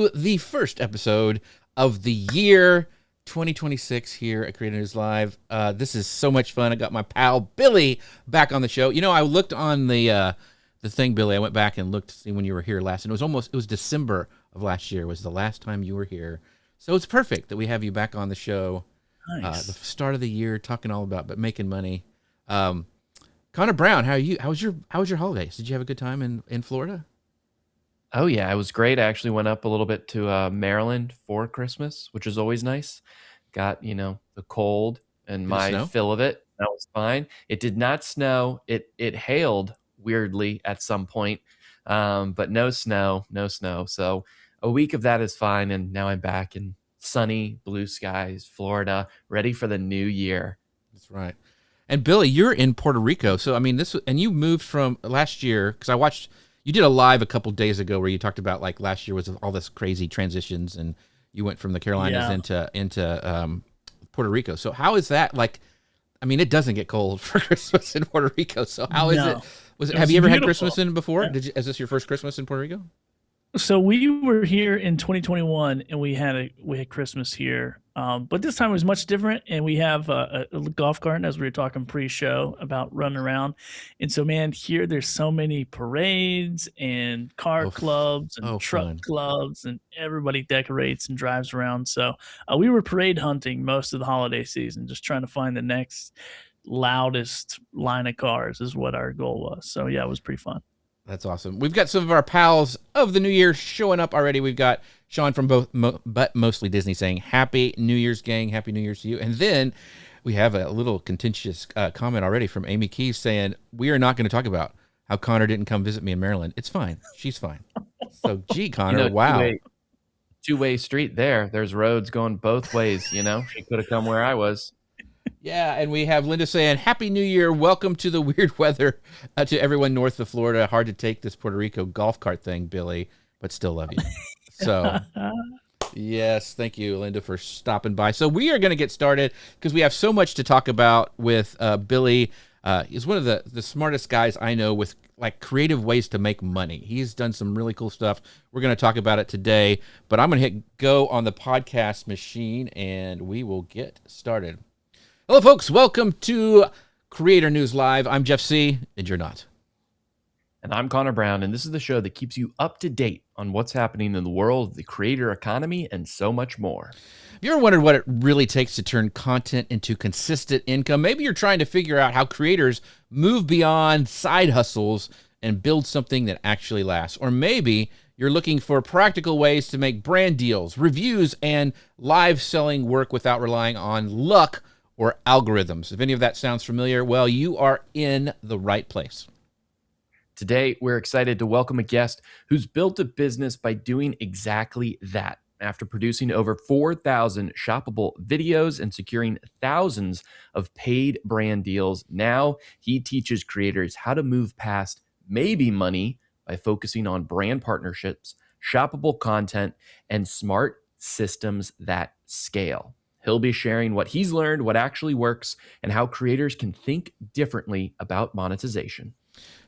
to the first episode of the year 2026 here at Creator News Live. This is so much fun. I got my pal Billy back on the show. You know, I looked on the thing, Billy. I went back and looked to see when you were here last, and it was December of last year was the last time you were here. So it's perfect that we have you back on the show. Nice. The start of the year, talking all about making money. Connor Brown, how are you? How was your holidays? Did you have a good time in Florida? Oh yeah, it was great. I actually went up a little bit to Maryland for Christmas, which is always nice. Got, the cold and my fill of it. That was fine. It did not snow. It hailed weirdly at some point, but no snow. So a week of that is fine, and now I'm back in sunny blue skies, Florida, ready for the new year. That's right. And Billy, you're in Puerto Rico, so I mean and you moved from last year because I watched. You did a live a couple days ago where you talked about like last year was all this crazy transitions, and you went from the Carolinas into Puerto Rico. So how is that like? I mean, it doesn't get cold for Christmas in Puerto Rico. So how is it? Have you ever had Christmas in before? Yeah. Is this your first Christmas in Puerto Rico? So we were here in 2021, and we had Christmas here. But this time it was much different, and we have a golf cart, as we were talking pre-show about running around. And so, man, here there's so many parades and car clubs and truck clubs, and everybody decorates and drives around. So we were parade hunting most of the holiday season, just trying to find the next loudest line of cars is what our goal was. So, yeah, it was pretty fun. That's awesome. We've got some of our pals of the new year showing up already. We've got Sean from but mostly Disney saying, Happy New Year's, gang. Happy New Year's to you. And then we have a little contentious comment already from Amy Keys saying, we are not going to talk about how Connor didn't come visit me in Maryland. It's fine. She's fine. So, gee, Connor, wow. Two-way street there. There's roads going both ways, She could have come where I was. Yeah, and we have Linda saying, Happy New Year. Welcome to the weird weather to everyone north of Florida. Hard to take this Puerto Rico golf cart thing, Billy, but still love you. So, yes, thank you, Linda, for stopping by. So we are going to get started because we have so much to talk about with Billy. He's one of the smartest guys I know with like creative ways to make money. He's done some really cool stuff. We're going to talk about it today, but I'm going to hit go on the podcast machine and we will get started. Hello, folks. Welcome to Creator News Live. I'm Jeff C., and you're not. And I'm Connor Brown, and this is the show that keeps you up to date on what's happening in the world, the creator economy, and so much more. Have you ever wondered what it really takes to turn content into consistent income? Maybe you're trying to figure out how creators move beyond side hustles and build something that actually lasts. Or maybe you're looking for practical ways to make brand deals, reviews, and live selling work without relying on luck or algorithms. If any of that sounds familiar, well, you are in the right place. Today, we're excited to welcome a guest who's built a business by doing exactly that. After producing over 4,000 shoppable videos and securing thousands of paid brand deals, now he teaches creators how to move past maybe money by focusing on brand partnerships, shoppable content, and smart systems that scale. He'll be sharing what he's learned, what actually works, and how creators can think differently about monetization.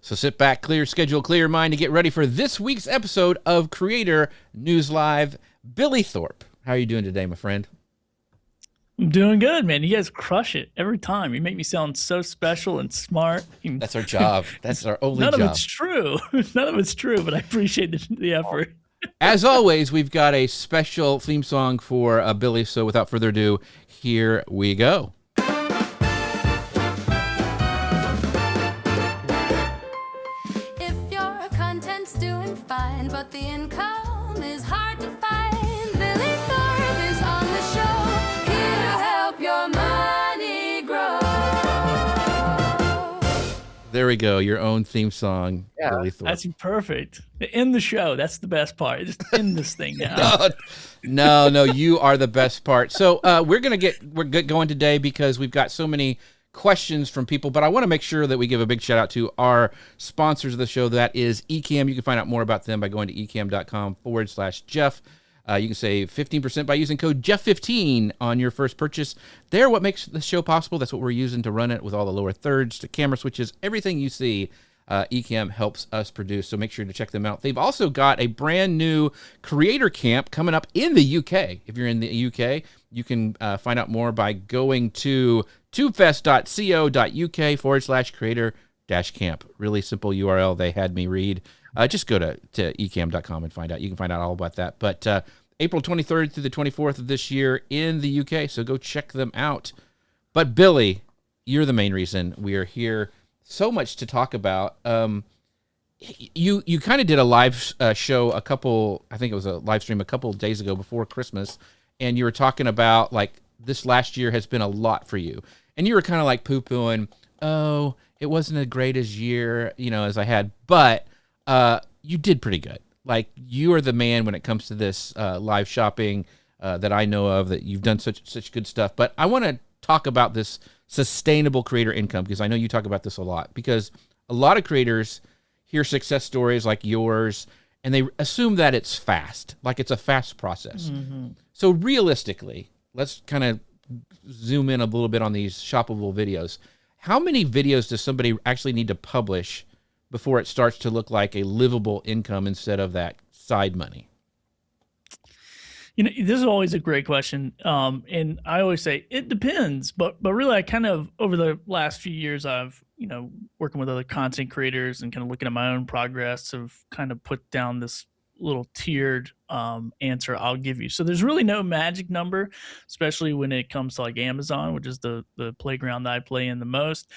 So sit back, clear schedule, clear mind to get ready for this week's episode of Creator News Live. Billy Thorpe, how are you doing today, my friend? I'm doing good, man. You guys crush it every time. You make me sound so special and smart. That's our job. That's our only job. None of it's true. None of it's true, but I appreciate the effort. As always, we've got a special theme song for Billy, so without further ado, here we go. If your content's doing fine, but the income is hard to find, Billy Thorpe is on the show, here to help your money grow. There we go, your own theme song, Billy Thorpe. That's perfect. End the show. That's the best part. Just end this thing now. No, you are the best part. So we're get going today because we've got so many questions from people, but I want to make sure that we give a big shout out to our sponsors of the show. That is Ecamm. You can find out more about them by going to ecamm.com/Jeff. You can save 15% by using code Jeff15 on your first purchase. They're what makes the show possible. That's what we're using to run it with all the lower thirds, the camera switches, everything you see Ecamm helps us produce, so make sure to check them out. They've also got a brand new creator camp coming up in the UK. If you're in the UK, you can find out more by going to tubefest.co.uk/creator-camp. Really simple URL they had me read. Just go to ecamm.com and find out. You can find out all about that. But April 23rd through the 24th of this year in the UK, so go check them out. But Billy, you're the main reason we are here. So much to talk about. You kind of did a live show I think it was a live stream a couple of days ago before Christmas, and you were talking about like this last year has been a lot for you. And you were kind of like poo-pooing, oh, it wasn't as great as year, as I had, but you did pretty good. Like, you are the man when it comes to this live shopping that I know of, that you've done such good stuff. But I want to talk about this sustainable creator income, because I know you talk about this a lot, because a lot of creators hear success stories like yours and they assume that it's fast, like it's a fast process. Mm-hmm. So realistically, let's kind of zoom in a little bit on these shoppable videos. How many videos does somebody actually need to publish before it starts to look like a livable income instead of that side money? This is always a great question. And I always say it depends, but really I kind of, over the last few years, I've, working with other content creators and kind of looking at my own progress, have kind of put down this little tiered answer I'll give you. So there's really no magic number, especially when it comes to like Amazon, which is the playground that I play in the most.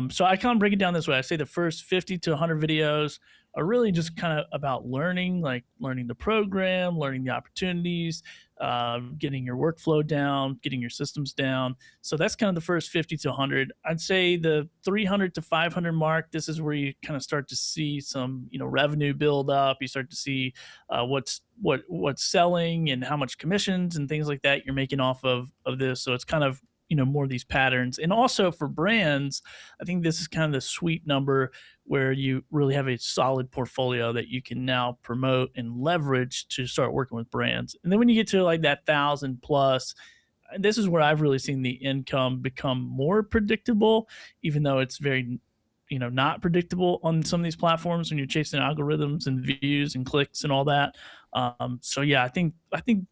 So I kind of break it down this way. I say the first 50 to 100 videos are really just kind of about learning the program, learning the opportunities, getting your workflow down, getting your systems down. So that's kind of the first 50 to 100. I'd say the 300 to 500 mark, this is where you kind of start to see some, revenue build up. You start to see what's selling and how much commissions and things like that you're making off of this. So it's kind of, more of these patterns. And also for brands, I think this is kind of the sweet number where you really have a solid portfolio that you can now promote and leverage to start working with brands. And then when you get to like that 1,000 plus, this is where I've really seen the income become more predictable, even though it's very, not predictable on some of these platforms when you're chasing algorithms and views and clicks and all that. So yeah, I think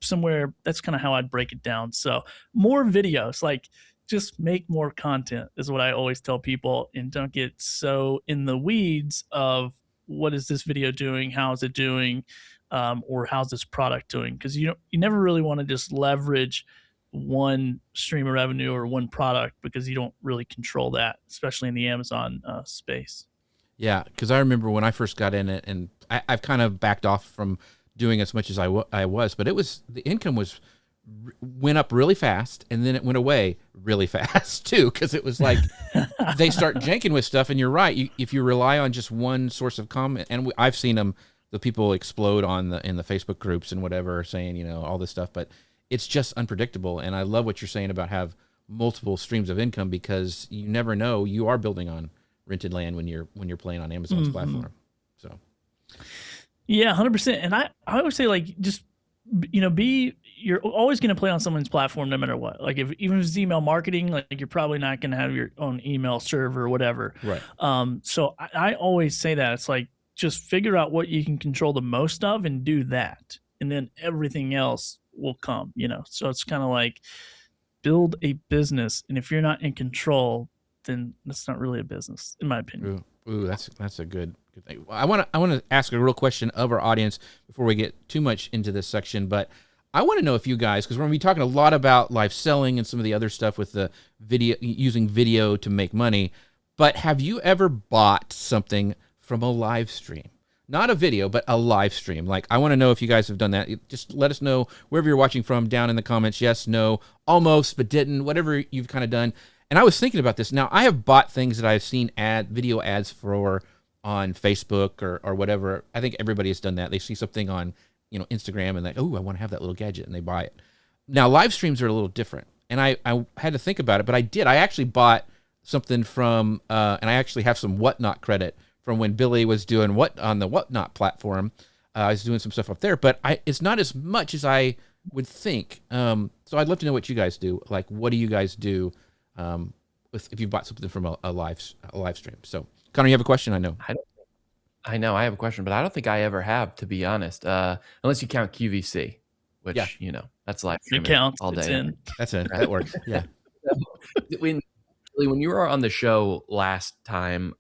somewhere that's kind of how I'd break it down. So more videos, like just make more content is what I always tell people, and don't get so in the weeds of what is this video doing? How is it doing? Or how's this product doing? Because you never really want to just leverage one stream of revenue or one product, because you don't really control that, especially in the Amazon space. Yeah, because I remember when I first got in it, and I've kind of backed off from doing as much as I was, but the income went up really fast, and then it went away really fast too, because it was like they start janking with stuff, and you're right. If you rely on just one source of comment, and I've seen the people explode in the Facebook groups and whatever, saying all this stuff, but it's just unpredictable. And I love what you're saying about have multiple streams of income, because you never know. You are building on rented land when you're playing on Amazon's platform. So yeah, 100%. And I always say, like, just you're always going to play on someone's platform no matter what. Like, even if it's email marketing, like, you're probably not going to have your own email server or whatever. Right. So I always say that it's like, just figure out what you can control the most of and do that, and then everything else will come. So it's kind of like build a business, and if you're not in control, then that's not really a business, in my opinion. Ooh, that's a good thing. I want to ask a real question of our audience before we get too much into this section, but I want to know if you guys, because we're going to be talking a lot about live selling and some of the other stuff with the video, using video to make money, but have you ever bought something from a live stream? Not a video, but a live stream. Like, I want to know if you guys have done that. Just let us know wherever you're watching from down in the comments. Yes, no, almost, but didn't, whatever you've kind of done. And I was thinking about this. Now, I have bought things that I've seen video ads for on Facebook or whatever. I think everybody has done that. They see something on Instagram and they, oh, I want to have that little gadget, and they buy it. Now, live streams are a little different. And I had to think about it, but I did. I actually bought something from, and I actually have some Whatnot credit from when Billy was doing on the Whatnot platform. I was doing some stuff up there, but it's not as much as I would think. So I'd love to know what you guys do. Like, what do you guys do if you bought something from a live stream? So Connor, you have a question? I know. I know I have a question, but I don't think I ever have, to be honest. Unless you count QVC, which that's live It streaming counts. all day. It's in. That's it. That works. Yeah. When you were on the show last time,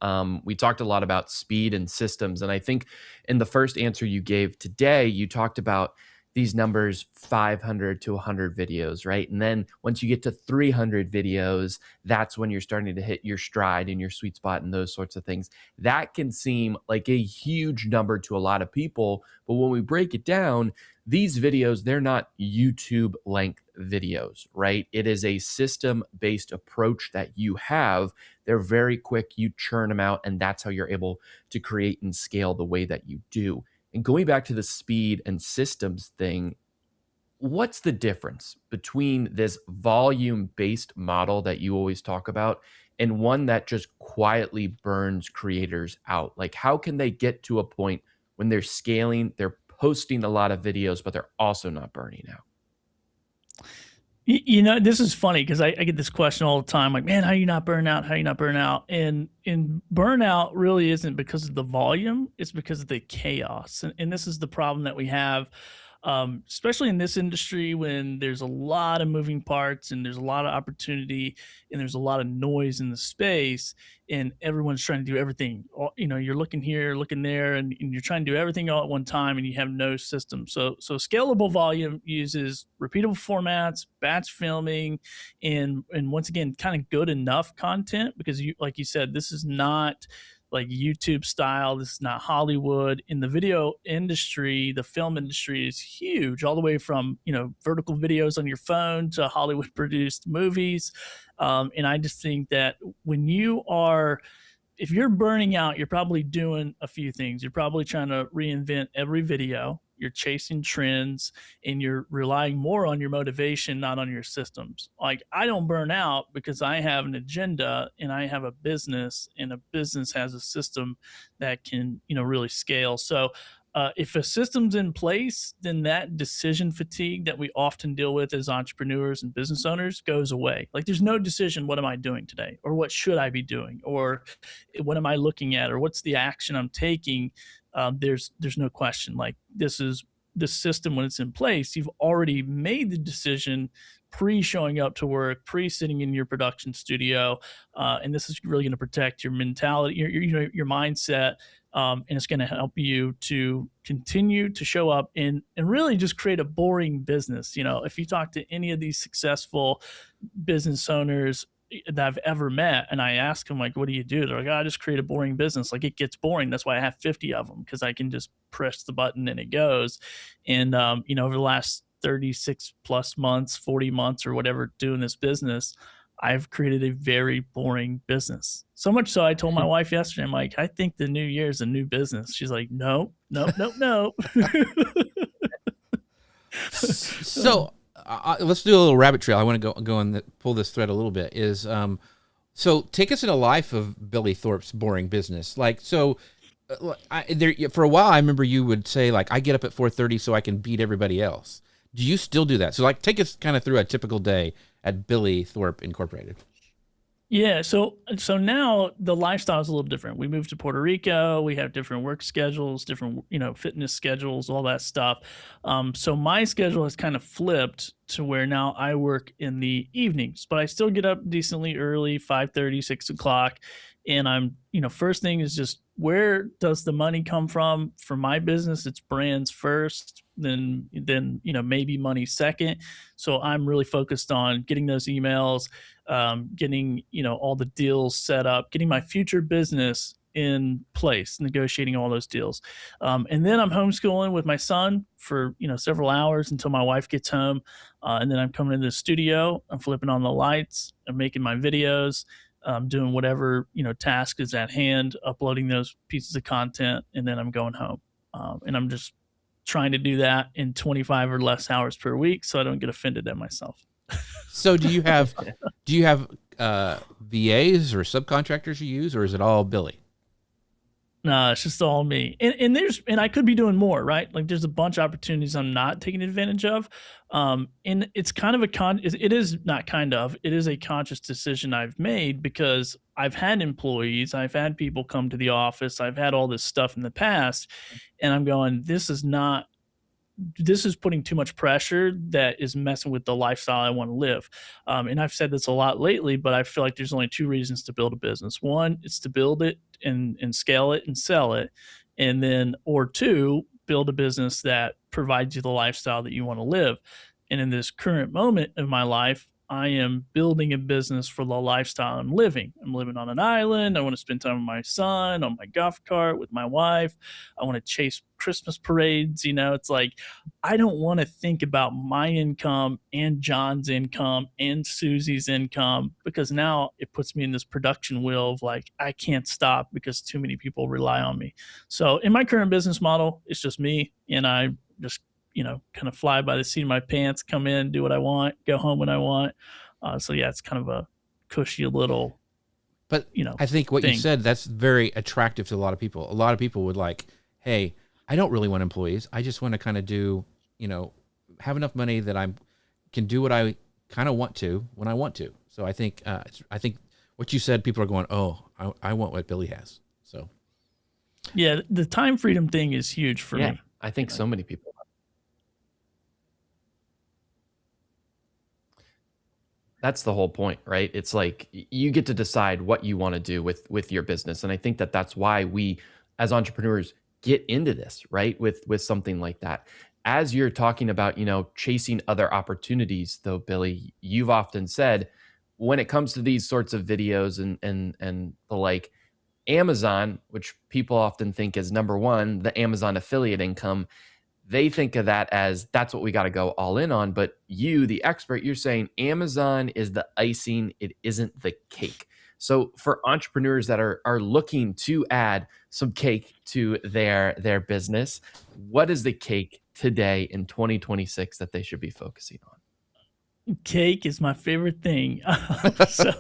we talked a lot about speed and systems. And I think in the first answer you gave today, you talked about these numbers, 500 to 100 videos, right? And then once you get to 300 videos, that's when you're starting to hit your stride and your sweet spot and those sorts of things. That can seem like a huge number to a lot of people. But when we break it down, these videos, they're not YouTube length videos, right? It is a system-based approach that you have. They're very quick. You churn them out, and that's how you're able to create and scale the way that you do. And going back to the speed and systems thing, what's the difference between this volume-based model that you always talk about and one that just quietly burns creators out? Like, how can they get to a point when they're scaling, they're posting a lot of videos, but they're also not burning out? You know, this is funny because I get this question all the time, like, man, how you not burn out? How you not burn out? And burnout really isn't because of the volume, it's because of the chaos. And this is the problem that we have, especially in this industry when there's a lot of moving parts and there's a lot of opportunity and there's a lot of noise in the space and everyone's trying to do everything. You know, you're looking here, looking there, and you're trying to do everything all at one time and you have no system. So scalable volume uses repeatable formats, batch filming, and once again, kind of good enough content, because you, like you said, this is not like YouTube style. This is not Hollywood. In the video industry, the film industry is huge, all the way from, you know, vertical videos on your phone to Hollywood produced movies. And I just think that when if you're burning out, you're probably doing a few things. You're probably trying to reinvent every video. You're chasing trends and you're relying more on your motivation, not on your systems. Like, I don't burn out because I have an agenda and I have a business, and a business has a system that can, you know, really scale. So if a system's in place, then that decision fatigue that we often deal with as entrepreneurs and business owners goes away. Like, there's no decision, what am I doing today? Or what should I be doing? Or what am I looking at? Or what's the action I'm taking? There's no question. Like, this system, when it's in place, you've already made the decision pre-showing up to work, pre-sitting in your production studio, and this is really going to protect your mentality, your mindset, and it's going to help you to continue to show up and really just create a boring business. You know, if you talk to any of these successful business owners that I've ever met, and I ask them, like, what do you do? They're like, I just create a boring business. Like, it gets boring. That's why I have 50 of them, because I can just press the button and it goes. And, you know, over the last 36 plus months, 40 months or whatever, doing this business, I've created a very boring business. So much so I told my wife yesterday, I'm like, I think the new year is a new business. She's like, no. So let's do a little rabbit trail. I want to go and pull this thread a little bit. So take us in a life of Billy Thorpe's boring business. Like, so for a while, I remember you would say, like, I get up at 4:30 so I can beat everybody else. Do you still do that? So, like, take us kind of through a typical day at Billy Thorpe Incorporated. Yeah, so now the lifestyle is a little different. We moved to Puerto Rico. We have different work schedules, different, you know, fitness schedules, all that stuff. So my schedule has kind of flipped to where now I work in the evenings, but I still get up decently early, 5:30, 6 o'clock. And I'm, you know, first thing is just, where does the money come from? For my business, it's brands first, then, you know, maybe money second. So I'm really focused on getting those emails, getting, you know, all the deals set up, getting my future business in place, negotiating all those deals. And then I'm homeschooling with my son for, you know, several hours until my wife gets home. And then I'm coming into the studio, I'm flipping on the lights, I'm making my videos, doing whatever, you know, task is at hand, uploading those pieces of content, and then I'm going home. And I'm just trying to do that in 25 or less hours per week so I don't get offended at myself. So do you have VAs or subcontractors you use, or is it all Billy? No, it's just all me. And I could be doing more, right? Like there's a bunch of opportunities I'm not taking advantage of. And it's kind of it is not kind of, it is a conscious decision I've made because I've had employees, I've had people come to the office, I've had all this stuff in the past, and I'm going, this is putting too much pressure that is messing with the lifestyle I want to live. And I've said this a lot lately, but I feel like there's only two reasons to build a business. One, it's to build it and scale it and sell it. And then, or two, build a business that provides you the lifestyle that you want to live. And in this current moment of my life, I am building a business for the lifestyle I'm living. I'm living on an island. I want to spend time with my son, on my golf cart with my wife. I want to chase Christmas parades. It's like, I don't want to think about my income and John's income and Susie's income, because now it puts me in this production wheel of like, I can't stop because too many people rely on me. So in my current business model, it's just me, and I just kind of fly by the seat of my pants, come in, do what I want, go home when I want. So yeah, it's kind of a cushy little, but I think what you said, that's very attractive to a lot of people. A lot of people would like, hey, I don't really want employees. I just want to kind of do, have enough money that I can do what I kind of want to when I want to. So I think what you said, people are going, oh, I want what Billy has. So yeah, the time freedom thing is huge for me. I think so many people. That's the whole point, right? It's like you get to decide what you want to do with your business. And I think that that's why we as entrepreneurs get into this, right? With something like that. As you're talking about, chasing other opportunities though, Billy, you've often said when it comes to these sorts of videos and the like, Amazon, which people often think is number one, the Amazon affiliate income, they think of that as that's what we got to go all in on. But you, the expert, you're saying Amazon is the icing. It isn't the cake. So for entrepreneurs that are looking to add some cake to their business, what is the cake today in 2026 that they should be focusing on? Cake is my favorite thing. So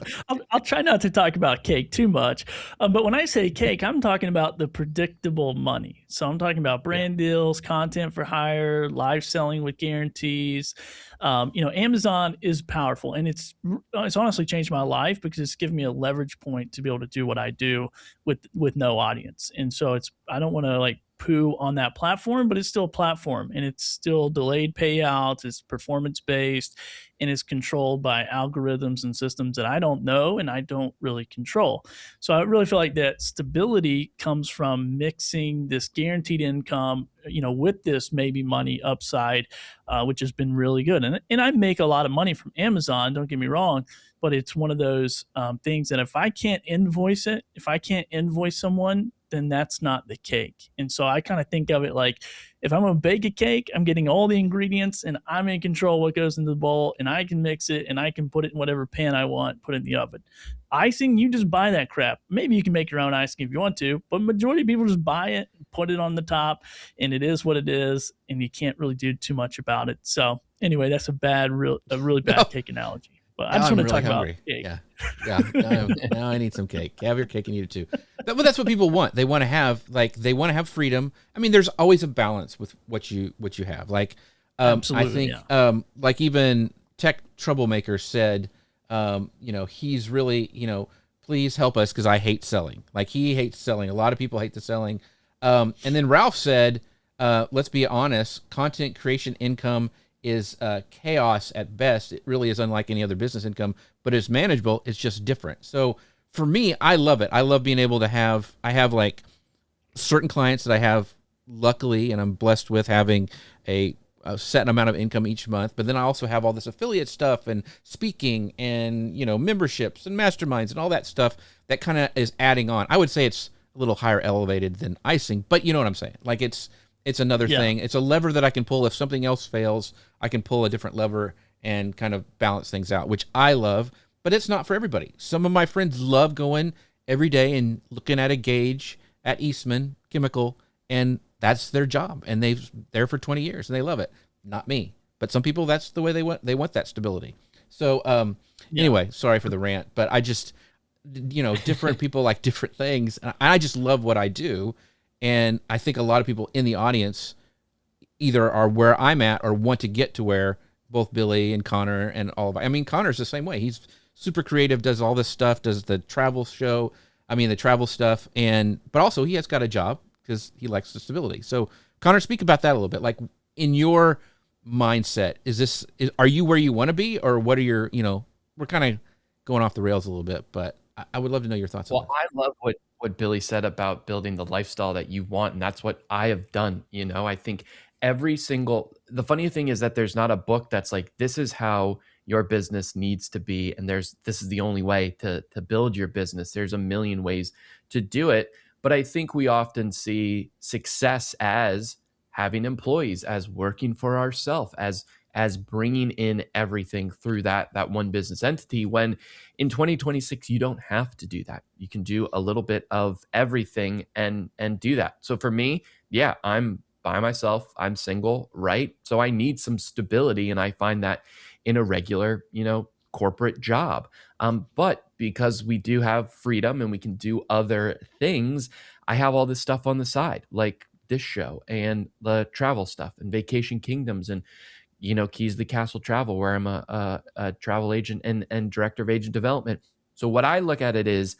I'll try not to talk about cake too much. But when I say cake, I'm talking about the predictable money. So I'm talking about brand deals, content for hire, live selling with guarantees. Amazon is powerful, and it's honestly changed my life because it's given me a leverage point to be able to do what I do with no audience. And so I don't want to like poo on that platform, but it's still a platform, and it's still delayed payouts. It's performance based, and it's controlled by algorithms and systems that I don't know and I don't really control. So I really feel like that stability comes from mixing this guaranteed income, with this maybe money upside, which has been really good. And I make a lot of money from Amazon, don't get me wrong, but it's one of those things that if I can't invoice someone, then that's not the cake. And so I kind of think of it like, if I'm going to bake a cake, I'm getting all the ingredients and I'm in control what goes into the bowl, and I can mix it and I can put it in whatever pan I want, put it in the oven. Icing, you just buy that crap. Maybe you can make your own icing if you want to, but majority of people just buy it, put it on the top, and it is what it is, and you can't really do too much about it. So anyway, that's a really bad cake analogy. But I just want to talk about cake. Yeah. Now I need some cake. Have your cake and eat it too. But that's what people want. They want to have freedom. I mean, there's always a balance with what you have. Like, Absolutely, I think, like even Tech Troublemaker said, he's really, please help us because I hate selling. Like he hates selling. A lot of people hate the selling. And then Ralph said, let's be honest, content creation income is chaos at best. It really is unlike any other business income, but it's manageable. It's just different. So for me, I love it. I love being able to I have like certain clients that I have luckily, and I'm blessed with having a set amount of income each month. But then I also have all this affiliate stuff and speaking and, memberships and masterminds and all that stuff that kind of is adding on. I would say it's a little higher elevated than icing, but you know what I'm saying? Like it's another thing. It's a lever that I can pull. If something else fails, I can pull a different lever and kind of balance things out, which I love, but it's not for everybody. Some of my friends love going every day and looking at a gauge at Eastman Chemical, and that's their job. And they're there for 20 years and they love it. Not me, but some people, that's the way they want that stability. So anyway, sorry for the rant, but different people like different things. And I just love what I do. And I think a lot of people in the audience either are where I'm at or want to get to where both Billy and Connor and all of, I mean, Connor's the same way. He's super creative, does all this stuff, does the travel stuff. But also he has got a job because he likes the stability. So Connor, speak about that a little bit. Like in your mindset, are you where you want to be, or what are your, we're kind of going off the rails a little bit, but I would love to know your thoughts on that. I love what Billy said about building the lifestyle that you want. And that's what I have done. I think the funny thing is that there's not a book that's like, this is how your business needs to be. And this is the only way to build your business. There's a million ways to do it. But I think we often see success as having employees, as working for ourselves, as bringing in everything through that one business entity, when in 2026, you don't have to do that. You can do a little bit of everything and do that. So for me, yeah, I'm by myself, I'm single, right? So I need some stability, and I find that in a regular, corporate job. But because we do have freedom and we can do other things, I have all this stuff on the side, like this show and the travel stuff and Vacation Kingdoms and Keys to the Castle Travel, where I'm a travel agent and director of agent development. So what I look at it is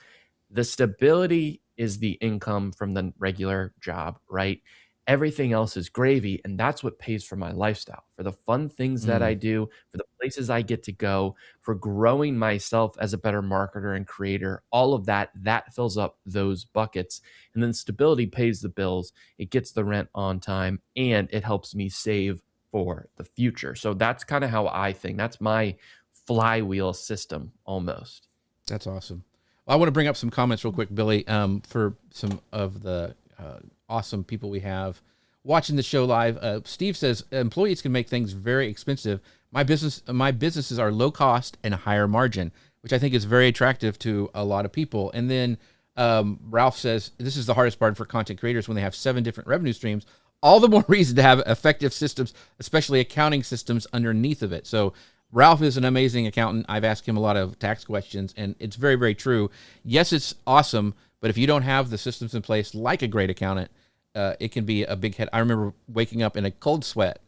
the stability is the income from the regular job, right? Everything else is gravy, and that's what pays for my lifestyle, for the fun things that I do, for the places I get to go, for growing myself as a better marketer and creator. All of that fills up those buckets. And then stability pays the bills, it gets the rent on time, and it helps me save for the future. So that's kind of how I think. That's my flywheel system almost. That's awesome. Well, I want to bring up some comments real quick, Billy, for some of the awesome people we have watching the show live. Steve says employees can make things very expensive. My businesses are low cost and higher margin, which I think is very attractive to a lot of people. And then Ralph says this is the hardest part for content creators when they have 7 different revenue streams. All the more reason to have effective systems, especially accounting systems underneath of it. So Ralph is an amazing accountant. I've asked him a lot of tax questions, and it's very, very true. Yes, it's awesome, but if you don't have the systems in place like a great accountant, it can be a big head. I remember waking up in a cold sweat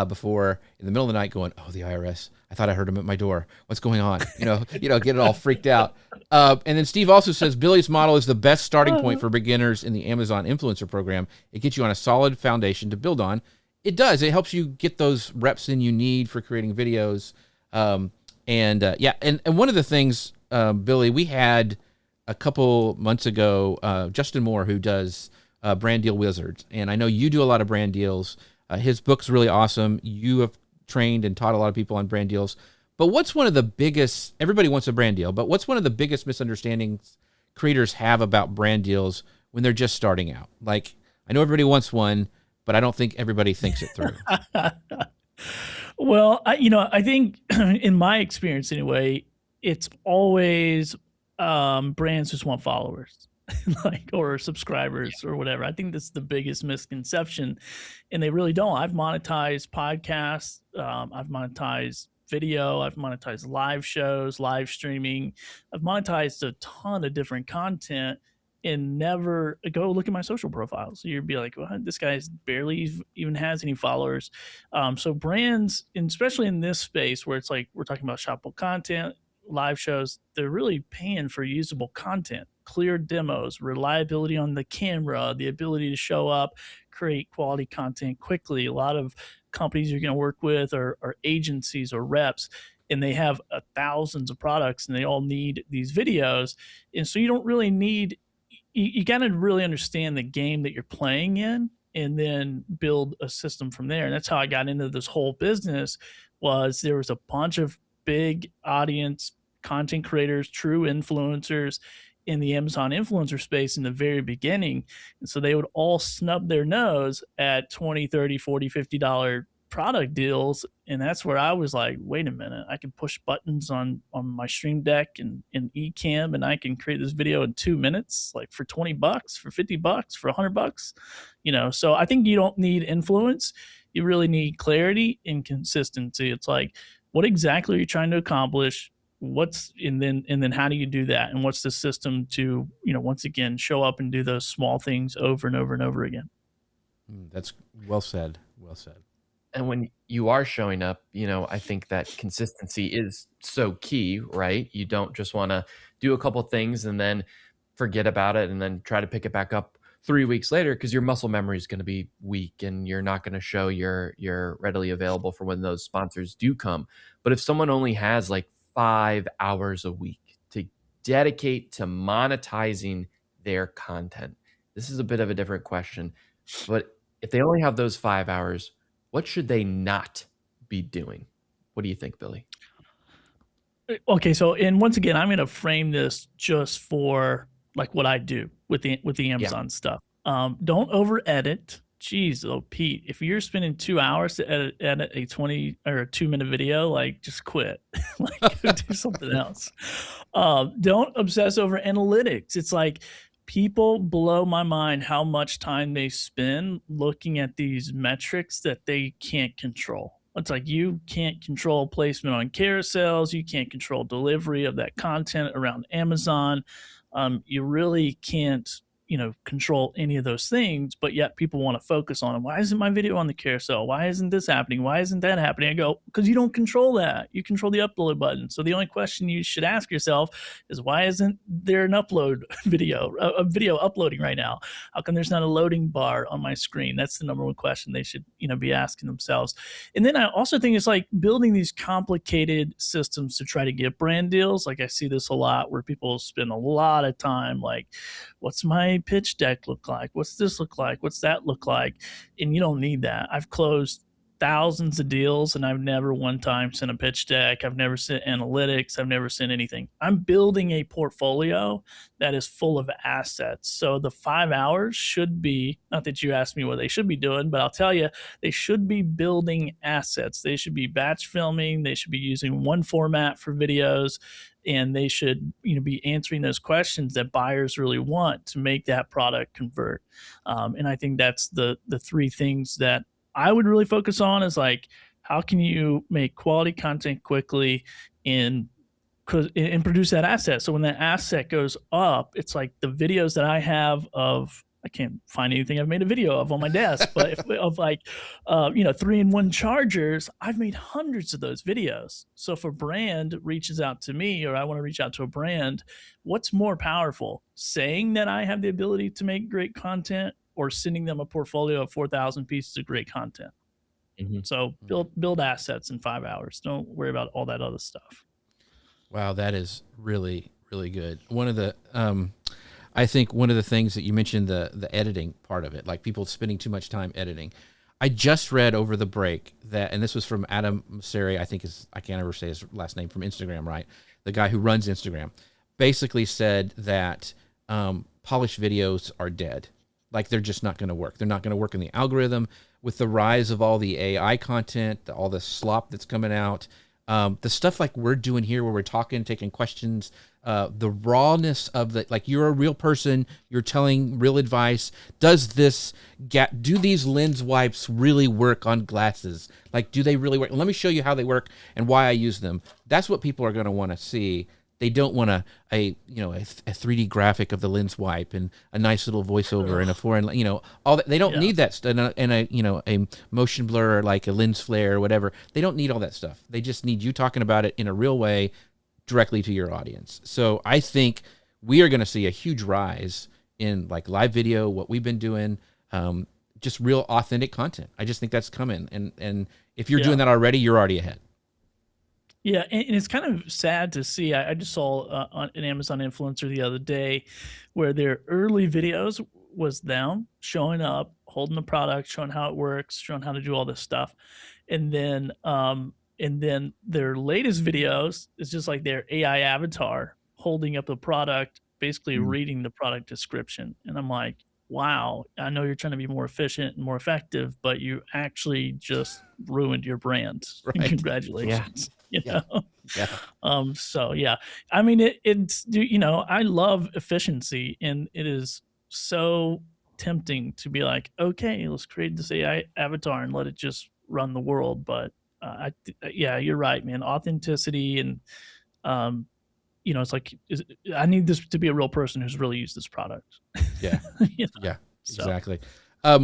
before in the middle of the night going, oh, the IRS. I thought I heard them at my door. What's going on? Get it all freaked out. And then Steve also says Billy's model is the best starting point for beginners in the Amazon influencer program. It gets you on a solid foundation to build on. It does. It helps you get those reps in you need for creating videos. And one of the things, Billy, we had a couple months ago, Justin Moore, who does Brand Deal Wizards. And I know you do a lot of brand deals. His book's really awesome. You have trained and taught a lot of people on brand deals. But what's one of the biggest, everybody wants a brand deal, but what's one of the biggest misunderstandings creators have about brand deals when they're just starting out? Like, I know everybody wants one, but I don't think everybody thinks it through. Well, I think in my experience anyway, it's always brands just want followers. Or subscribers or whatever. I think that's the biggest misconception, and they really don't. I've monetized podcasts, I've monetized video, I've monetized live shows, live streaming, I've monetized a ton of different content, and never go look at my social profiles. So you'd be like, well, this guy's barely even has any followers. So brands, and especially in this space where it's like we're talking about shoppable content, live shows, they're really paying for usable content, clear demos, reliability on the camera, the ability to show up, create quality content quickly. A lot of companies you're going to work with are agencies or reps, and they have thousands of products and they all need these videos. And so you don't really need, you got to really understand the game that you're playing in and then build a system from there. And that's how I got into this whole business. Was there was a bunch of big audience content creators, true influencers in the Amazon influencer space in the very beginning. And so they would all snub their nose at $20, $30, $40, $50 product deals. And that's where I was like, wait a minute, I can push buttons on my Stream Deck and Ecamm, and I can create this video in 2 minutes, like for $20, for $50, for $100, So I think you don't need influence. You really need clarity and consistency. It's like, what exactly are you trying to accomplish? and then how do you do that, and what's the system to, once again, show up and do those small things over and over and over again. That's well said. Well said. And when you are showing up, I think that consistency is so key, right? You don't just want to do a couple things and then forget about it and then try to pick it back up 3 weeks later, because your muscle memory is going to be weak and you're not going to show you're readily available for when those sponsors do come. But if someone only has like 5 hours a week to dedicate to monetizing their content, this is a bit of a different question. But if they only have those 5 hours, what should they not be doing? What do you think, Billy? Okay, so, and once again, I'm going to frame this just for like what I do with the Amazon stuff. Don't over edit. Jeez, Pete, if you're spending 2 hours to edit a 20 or a 2-minute video, like, just quit. Like, go do something else. Don't obsess over analytics. It's like, people blow my mind how much time they spend looking at these metrics that they can't control. It's like, you can't control placement on carousels. You can't control delivery of that content around Amazon. You really can't, control any of those things, but yet people want to focus on them. Why isn't my video on the carousel? Why isn't this happening? Why isn't that happening? I go, because you don't control that. You control the upload button. So the only question you should ask yourself is, why isn't there an upload video, a video uploading right now? How come there's not a loading bar on my screen? That's the number one question they should, be asking themselves. And then I also think it's like building these complicated systems to try to get brand deals. Like, I see this a lot where people spend a lot of time like, what's my pitch deck look like? What's this look like? What's that look like? And you don't need that. I've closed thousands of deals and I've never one time sent a pitch deck. I've never sent analytics. I've never sent anything. I'm building a portfolio that is full of assets. So the 5 hours should be, not that you asked me what they should be doing, but I'll tell you, they should be building assets. They should be batch filming. They should be using one format for videos. And they should, be answering those questions that buyers really want to make that product convert. And I think that's the 3 things that I would really focus on, is like, how can you make quality content quickly and produce that asset? So when that asset goes up, it's like the videos that I have of, I can't find anything I've made a video of on my desk, but of like, 3-in-1 chargers, I've made hundreds of those videos. So if a brand reaches out to me, or I want to reach out to a brand, what's more powerful? Saying that I have the ability to make great content, or sending them a portfolio of 4,000 pieces of great content? Mm-hmm. So build assets in 5 hours. Don't worry about all that other stuff. Wow, that is really, really good. One of the, I think one of the things that you mentioned, the editing part of it, like people spending too much time editing. I just read over the break that, and this was from Adam Mosseri, I can't ever say his last name, from Instagram, right? The guy who runs Instagram, basically said that polished videos are dead. Like, they're just not going to work. They're not going to work in the algorithm with the rise of all the AI content, all the slop that's coming out. The stuff like we're doing here, where we're talking, taking questions, the rawness of the, like, you're a real person, you're telling real advice. Do these lens wipes really work on glasses? Like, do they really work? Let me show you how they work and why I use them. That's what people are going to want to see. They don't want a 3D graphic of the lens wipe and a nice little voiceover and a foreign, all that. They don't need that stuff, and a motion blur, or like a lens flare or whatever. They don't need all that stuff. They just need you talking about it in a real way, directly to your audience. So I think we are going to see a huge rise in like live video, what we've been doing, just real authentic content. I just think that's coming. And if you're doing that already, you're already ahead. Yeah, and it's kind of sad to see. I just saw an Amazon influencer the other day where their early videos was them showing up, holding the product, showing how it works, showing how to do all this stuff. And then their latest videos is just like their AI avatar holding up the product, basically reading the product description. And I'm like, wow, I know you're trying to be more efficient and more effective, but you actually just ruined your brand. Right. Congratulations. Yeah. So yeah, I mean, it's I love efficiency, and it is so tempting to be like, okay, let's create this AI avatar and let it just run the world. But you're right, man. Authenticity and It's like, I need this to be a real person who's really used this product. Yeah. You know? Yeah, So. exactly.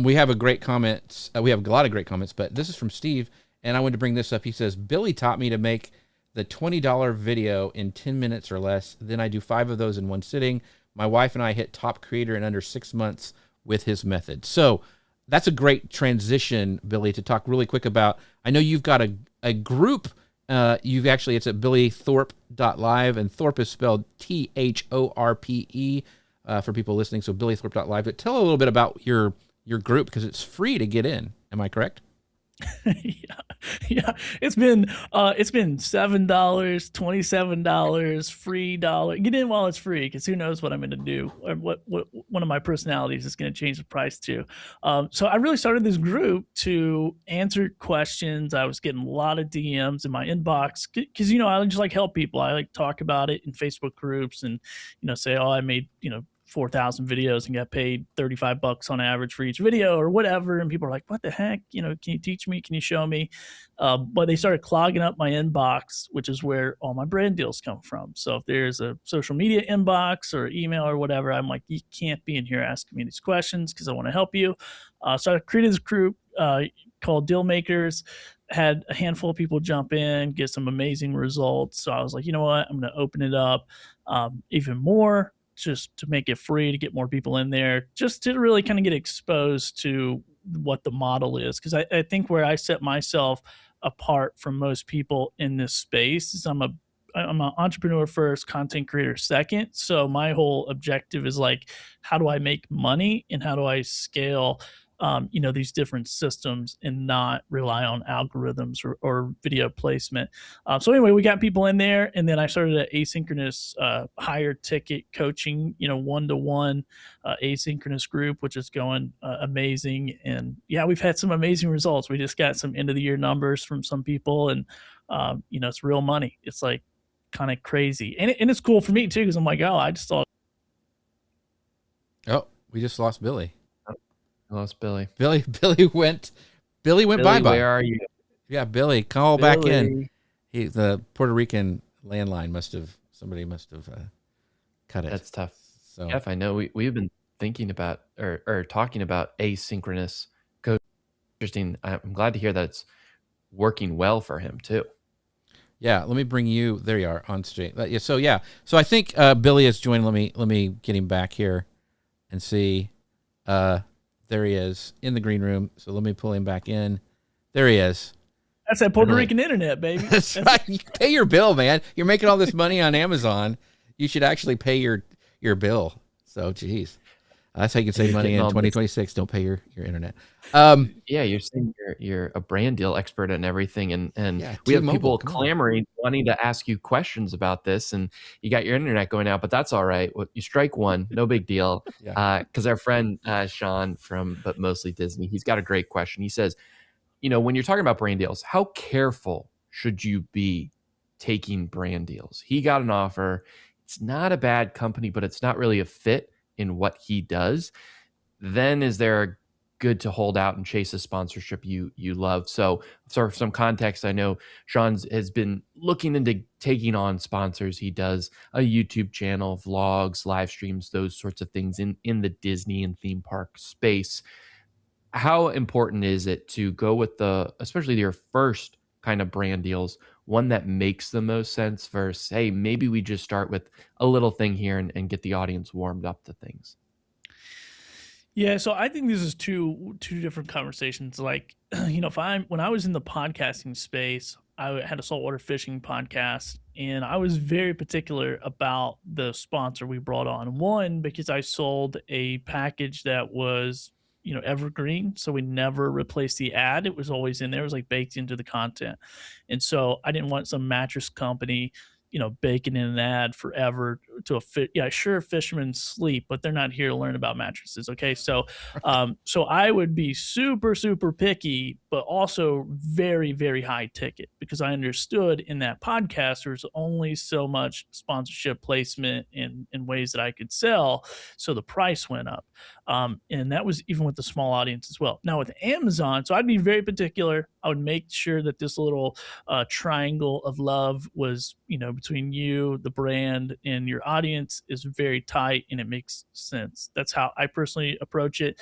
We have a great comment. We have a lot of great comments, but this is from Steve, and I wanted to bring this up. He says, Billy taught me to make the $20 video in 10 minutes or less. Then I do 5 of those in one sitting. My wife and I hit top creator in under 6 months with his method. So that's a great transition, Billy, to talk really quick about. I know you've got a group. It's at billythorpe.live, and Thorpe is spelled THORPE for people listening. So billythorpe.live. But tell a little bit about your group, because it's free to get in. Am I correct? Yeah. It's been $7, $27, free dollar. Get in while it's free, because who knows what I'm going to do, or what one of my personalities is going to change the price to. So I really started this group to answer questions. I was getting a lot of DMs in my inbox, because I just like help people. I like talk about it in Facebook groups, and say, oh, I made 4,000 videos and got paid $35 on average for each video or whatever. And people are like, what the heck? Can you teach me? Can you show me? But they started clogging up my inbox, which is where all my brand deals come from. So if there's a social media inbox or email or whatever, I'm like, you can't be in here asking me these questions, because I want to help you. So I created this group called Deal Makers. Had a handful of people jump in, get some amazing results. So I was like, you know what? I'm going to open it up even more, just to make it free, to get more people in there, just to really kind of get exposed to what the model is. Because I think where I set myself apart from most people in this space is I'm an entrepreneur first, content creator second. So my whole objective is like, how do I make money and how do I scale these different systems and not rely on algorithms or video placement. So anyway, we got people in there, and then I started an asynchronous higher ticket coaching, one-to-one asynchronous group, which is going amazing. And yeah, we've had some amazing results. We just got some end of the year numbers from some people, and it's real money. It's like kind of crazy. And it's cool for me too, because I'm like, oh, I just thought. Oh, we just lost Billy. Lost Billy. Billy went bye-bye. Where are you? Yeah, Billy, call back in. The Puerto Rican landline somebody must have cut it. That's tough. So Jeff, I know we've been thinking about or talking about asynchronous coaching. Interesting. I'm glad to hear that it's working well for him too. Yeah, let me bring you. There you are on stage. So I think Billy is joining. Let me get him back here and see. There he is in the green room. So let me pull him back in. There he is. That's that Puerto Rican internet, baby. That's right. You pay your bill, man. You're making all this money on Amazon. You should actually pay your bill. So, geez. That's how you can save money in 2026. Don't pay your internet. Yeah, you're saying you're a brand deal expert and everything, and Yeah, we have T-Mobile, people come on. clamoring, wanting to ask you questions about this, and you got your internet going out, but that's all right. You strike one, no big deal. Yeah. Because our friend Sean from But Mostly Disney, he's got a great question. He says, when you're talking about brand deals, how careful should you be taking brand deals? He got an offer. It's not a bad company, but it's not really a fit in what he does. Then is there good to hold out and chase a sponsorship you love? So for some context, I know Sean has been looking into taking on sponsors. He does a YouTube channel, vlogs, live streams, those sorts of things in the Disney and theme park space. How important is it to go with especially your first kind of brand deals, one that makes the most sense versus, hey, maybe we just start with a little thing here and get the audience warmed up to things? Yeah, so I think this is two different conversations. Like, when I was in the podcasting space, I had a saltwater fishing podcast, and I was very particular about the sponsor we brought on. One, because I sold a package that was evergreen, so we never replaced the ad. It was always in there. It was like baked into the content. And so I didn't want some mattress company baking in an ad forever to a fit. Yeah, sure, fishermen sleep, but they're not here to learn about mattresses. Okay. So, so I would be super, super picky, but also very, very high ticket, because I understood in that podcast, there's only so much sponsorship placement in ways that I could sell. So the price went up. And that was even with the small audience as well. Now with Amazon, so I'd be very particular. I would make sure that this little triangle of love was, between you, the brand, and your audience is very tight, and it makes sense. That's how I personally approach it.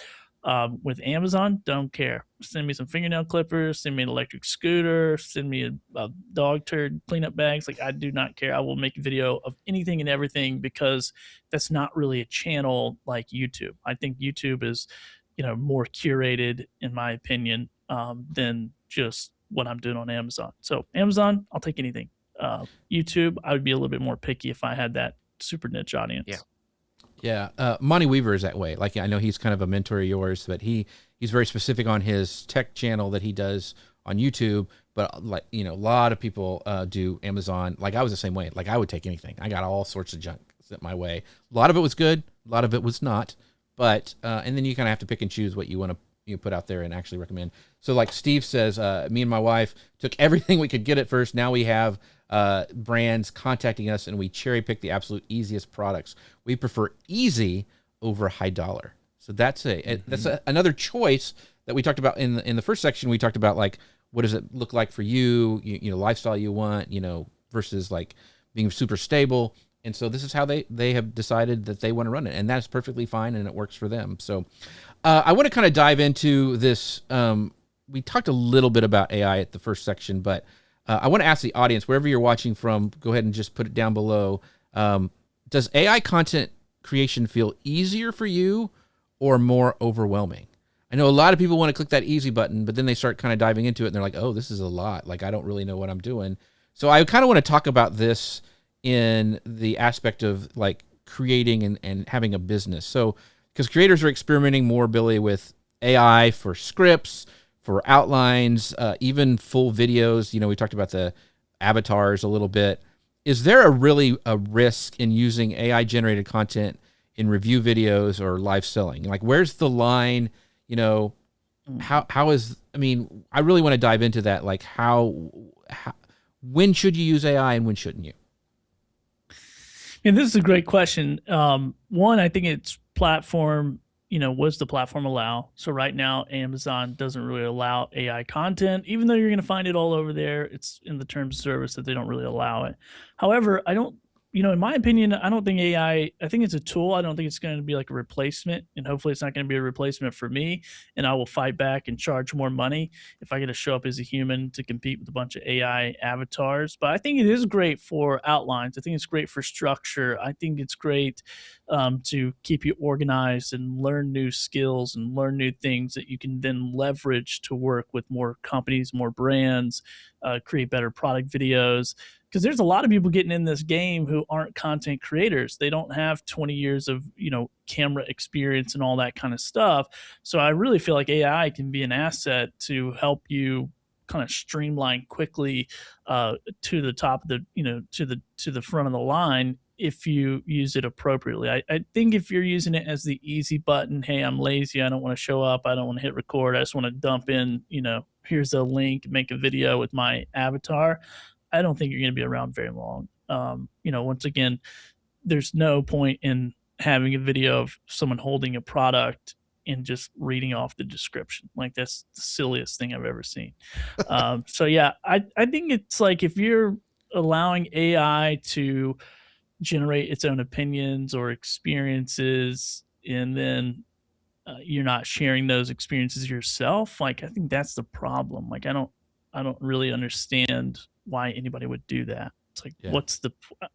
With Amazon, don't care. Send me some fingernail clippers, send me an electric scooter, send me a dog turd cleanup bags. Like, I do not care. I will make a video of anything and everything, because that's not really a channel like YouTube. I think YouTube is, more curated, in my opinion, than just what I'm doing on Amazon. So Amazon, I'll take anything. YouTube, I would be a little bit more picky if I had that super niche audience. Yeah. Yeah, Monty Weaver is that way. Like, I know he's kind of a mentor of yours, but he's very specific on his tech channel that he does on YouTube. But like, a lot of people do Amazon. Like, I was the same way. Like, I would take anything. I got all sorts of junk sent my way. A lot of it was good. A lot of it was not. But and then you kind of have to pick and choose what you want to put out there and actually recommend. So like Steve says, me and my wife took everything we could get at first. Now we have brands contacting us, and we cherry pick the absolute easiest products. We prefer easy over high dollar. So that's another choice that we talked about in the first section. We talked about, like, what does it look like for you, lifestyle you want, versus like being super stable. And so this is how they have decided that they want to run it, and that's perfectly fine, and it works for them. So I want to kind of dive into this. We talked a little bit about AI at the first section, but I want to ask the audience, wherever you're watching from, go ahead and just put it down below. Does AI content creation feel easier for you or more overwhelming? I know a lot of people want to click that easy button, but then they start kind of diving into it, and they're like, oh, this is a lot. Like, I don't really know what I'm doing. So I kind of want to talk about this in the aspect of like creating and having a business. So, because creators are experimenting more, Billy, with AI for scripts, for outlines, even full videos. We talked about the avatars a little bit. Is there a risk in using AI generated content in review videos or live selling? Like, where's the line? How is, I really want to dive into that. Like, when should you use AI and when shouldn't you? And this is a great question. One, I think it's platform, what does the platform allow? So right now, Amazon doesn't really allow AI content, even though you're going to find it all over there. It's in the terms of service that they don't really allow it. However, in my opinion, I don't think AI, I think it's a tool. I don't think it's going to be like a replacement, and hopefully it's not going to be a replacement for me, and I will fight back and charge more money if I get to show up as a human to compete with a bunch of AI avatars. But I think it is great for outlines. I think it's great for structure. I think it's great to keep you organized and learn new skills and learn new things that you can then leverage to work with more companies, more brands, create better product videos. Because there's a lot of people getting in this game who aren't content creators. They don't have 20 years of, camera experience and all that kind of stuff. So I really feel like AI can be an asset to help you kind of streamline quickly to the top of the, to the front of the line if you use it appropriately. I think if you're using it as the easy button, hey, I'm lazy, I don't want to show up, I don't want to hit record, I just want to dump in, here's a link, make a video with my avatar, I don't think you're going to be around very long. Once again, there's no point in having a video of someone holding a product and just reading off the description. Like, that's the silliest thing I've ever seen. So yeah, I think it's like, if you're allowing AI to generate its own opinions or experiences, and then you're not sharing those experiences yourself, like, I think that's the problem. Like, I don't really understand why anybody would do that. It's like,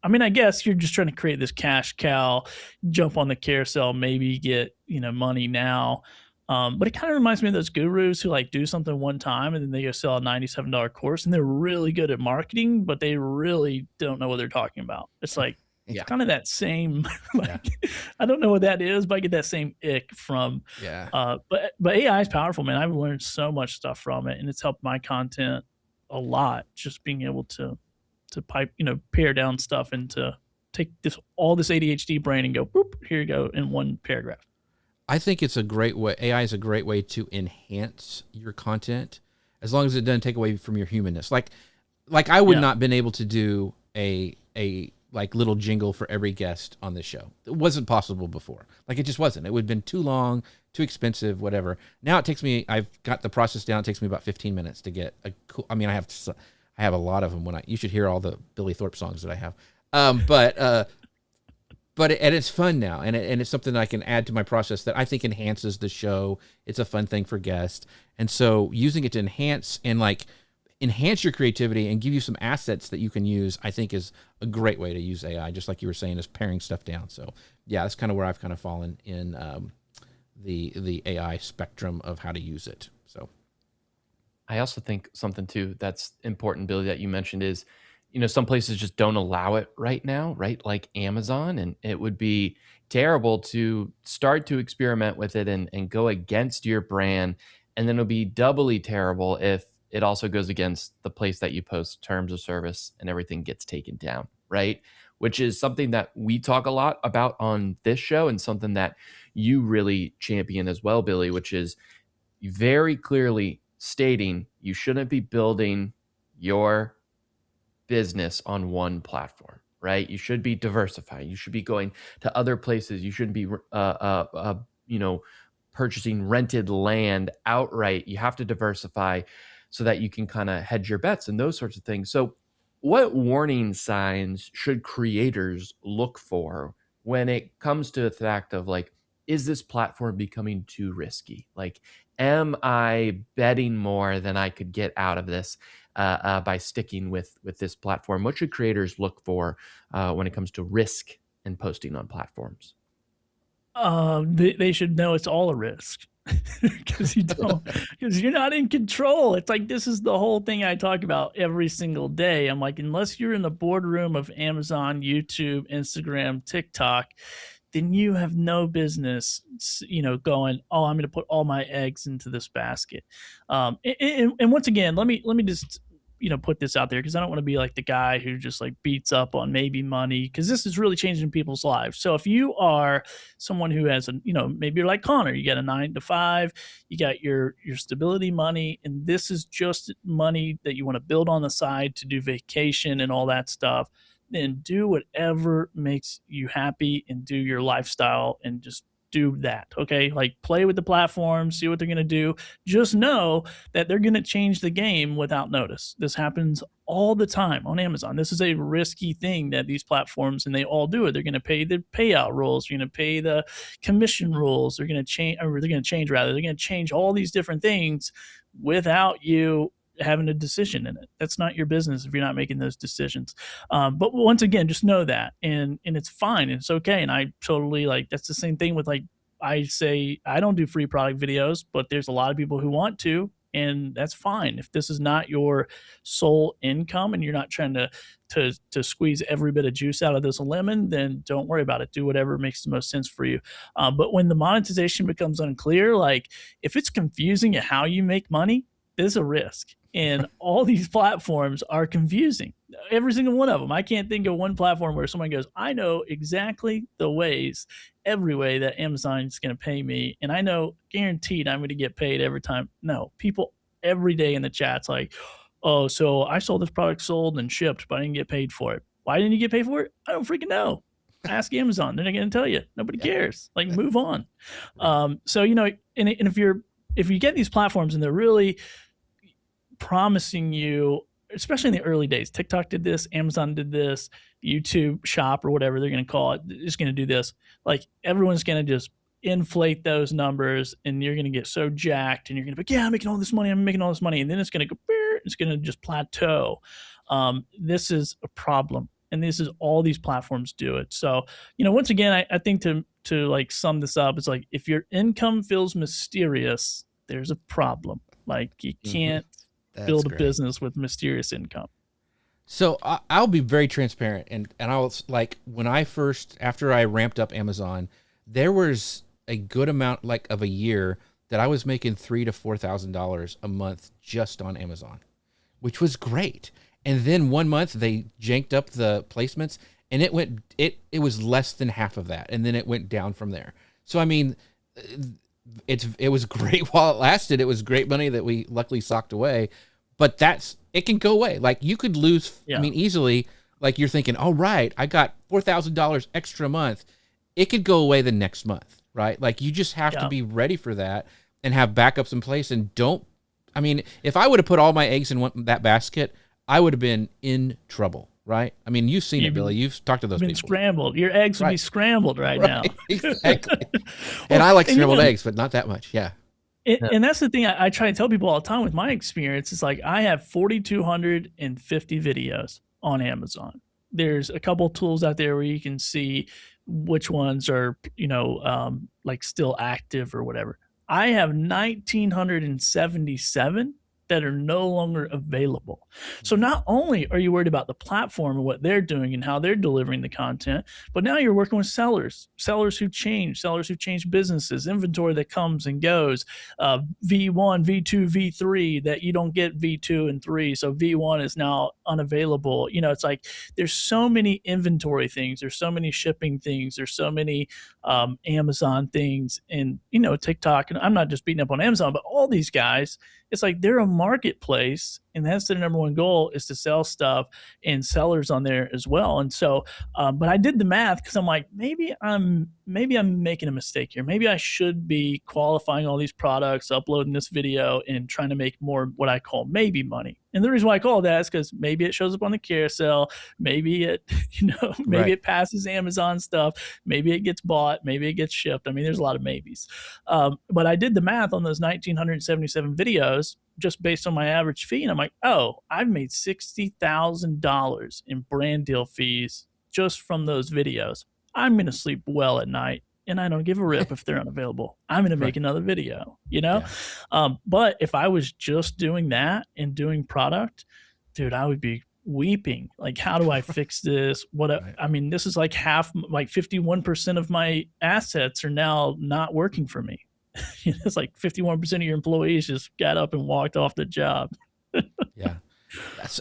I guess you're just trying to create this cash cow, jump on the carousel, maybe get, money now. But it kind of reminds me of those gurus who like do something one time and then they go sell a $97 course, and they're really good at marketing, but they really don't know what they're talking about. It's like, it's kind of that same, I don't know what that is, but I get that same ick from, but AI is powerful, man. I've learned so much stuff from it, and it's helped my content a lot, just being able to pipe, pare down stuff and to take all this ADHD brain and go, boop, here you go in one paragraph. I think it's a great way. AI is a great way to enhance your content, as long as it doesn't take away from your humanness. Like I would not been able to do a like little jingle for every guest on this show. It wasn't possible before. Like, it just wasn't. It would have been too long, too expensive, whatever. Now it takes me, I've got the process down. It takes me about 15 minutes to get a cool, I I have a lot of them. You should hear all the Billy Thorpe songs that I have. And it's fun now, and it's something that I can add to my process that I think enhances the show. It's a fun thing for guests, and so using it to enhance your creativity and give you some assets that you can use, I think is a great way to use AI. Just like you were saying, is paring stuff down. So yeah, that's kind of where I've kind of fallen in the AI spectrum of how to use it. So I also think something too that's important, Billy, that you mentioned is, some places just don't allow it right now, right? Like Amazon, and it would be terrible to start to experiment with it and go against your brand. And then it'll be doubly terrible if it also goes against the place that you post terms of service and everything gets taken down, right? Which is something that we talk a lot about on this show, and something that you really champion as well, Billy, which is very clearly stating you shouldn't be building your business on one platform, right? You should be diversifying. You should be going to other places. You shouldn't be, purchasing rented land outright. You have to diversify so that you can kind of hedge your bets and those sorts of things. So what warning signs should creators look for when it comes to the fact of like, is this platform becoming too risky? Like, am I betting more than I could get out of this by sticking with this platform? What should creators look for when it comes to risk and posting on platforms? They should know it's all a risk. Because you're not in control. It's like, this is the whole thing I talk about every single day. I'm like, unless you're in the boardroom of Amazon, YouTube, Instagram, TikTok, then you have no business, going, oh, I'm going to put all my eggs into this basket. And once again, let me just, put this out there, because I don't want to be like the guy who just like beats up on maybe money, because this is really changing people's lives. So if you are someone who has maybe you're like Connor, you got a 9-to-5, you got your stability money, and this is just money that you want to build on the side to do vacation and all that stuff, then do whatever makes you happy and do your lifestyle and just do that. Okay. Like, play with the platform, see what they're going to do. Just know that they're going to change the game without notice. This happens all the time on Amazon. This is a risky thing that these platforms, and they all do it. They're going to pay the payout rules. You're going to pay the commission rules. They're going to change, They're going to change all these different things without you having a decision in it. That's not your business if you're not making those decisions. But once again, just know that, and it's fine. It's okay. And I totally that's the same thing with, like, I say I don't do free product videos, but there's a lot of people who want to, and that's fine. If this is not your sole income and you're not trying to squeeze every bit of juice out of this lemon, then don't worry about it. Do whatever makes the most sense for you. But when the monetization becomes unclear, like if it's confusing at how you make money, there's a risk. And all these platforms are confusing. Every single one of them. I can't think of one platform where someone goes, I know exactly the ways, every way that Amazon is going to pay me, and I know guaranteed I'm going to get paid every time. No, people every day in the chat's like, oh, so I saw this product sold and shipped, but I didn't get paid for it. Why didn't you get paid for it? I don't freaking know. Ask Amazon. They're not going to tell you. Nobody cares. Like, move on. So, and if you get these platforms and they're really promising you, especially in the early days, TikTok did this, Amazon did this, YouTube Shop or whatever they're going to call it is going to do this. Like, everyone's going to just inflate those numbers, and you're going to get so jacked, and you're going to be, yeah, I'm making all this money, and then it's going to go, it's going to just plateau. This is a problem, and this is all these platforms do it. So, once again, I think to like sum this up, it's like, if your income feels mysterious, there's a problem. Like, you can't build a business with mysterious income. So I'll be very transparent, and I'll, like, after I ramped up Amazon, there was a good amount, like, of a year that I was making $3,000 to $4,000 a month just on Amazon, which was great. And then one month they janked up the placements, and it was less than half of that, and then it went down from there. So I mean, it was great while it lasted. It was great money that we luckily socked away, but it can go away. Like, you could lose, I mean, easily. Like, you're thinking, oh, right, I got $4,000 extra a month. It could go away the next month, right? Like, you just have to be ready for that and have backups in place. And if I would have put all my eggs in that basket, I would have been in trouble, right? I mean, you've seen it, Billy. You've talked to those been people. Scrambled. Your eggs would be scrambled right now. Exactly. And I like scrambled eggs, but not that much. Yeah. And that's the thing I try to tell people all the time with my experience. It's like I have 4,250 videos on Amazon. There's a couple tools out there where you can see which ones are, like still active or whatever. I have 1,977 that are no longer available. So not only are you worried about the platform and what they're doing and how they're delivering the content, but now you're working with sellers who change businesses, inventory that comes and goes, V1, V2, V3 that you don't get V2 and 3. So V1 is now unavailable. It's like there's so many inventory things. There's so many shipping things. There's so many Amazon things and, TikTok. And I'm not just beating up on Amazon, but all these guys, it's like they're a marketplace, and that's their number one goal is to sell stuff and sellers on there as well. And so, but I did the math because I'm like, maybe I'm making a mistake here. Maybe I should be qualifying all these products, uploading this video, and trying to make more what I call maybe money. And the reason why I call that is because maybe it shows up on the carousel, maybe it, maybe it passes Amazon stuff, maybe it gets bought, maybe it gets shipped. I mean, there's a lot of maybes. But I did the math on those 1,977 videos just based on my average fee, and I'm like, oh, I've made $60,000 in brand deal fees just from those videos. I'm going to sleep well at night, and I don't give a rip if they're unavailable. I'm going to make another video, Yeah. But if I was just doing that and doing product, dude, I would be weeping. Like, how do I fix this? I mean, this is like 51% of my assets are now not working for me. It's like 51% of your employees just got up and walked off the job. Yeah.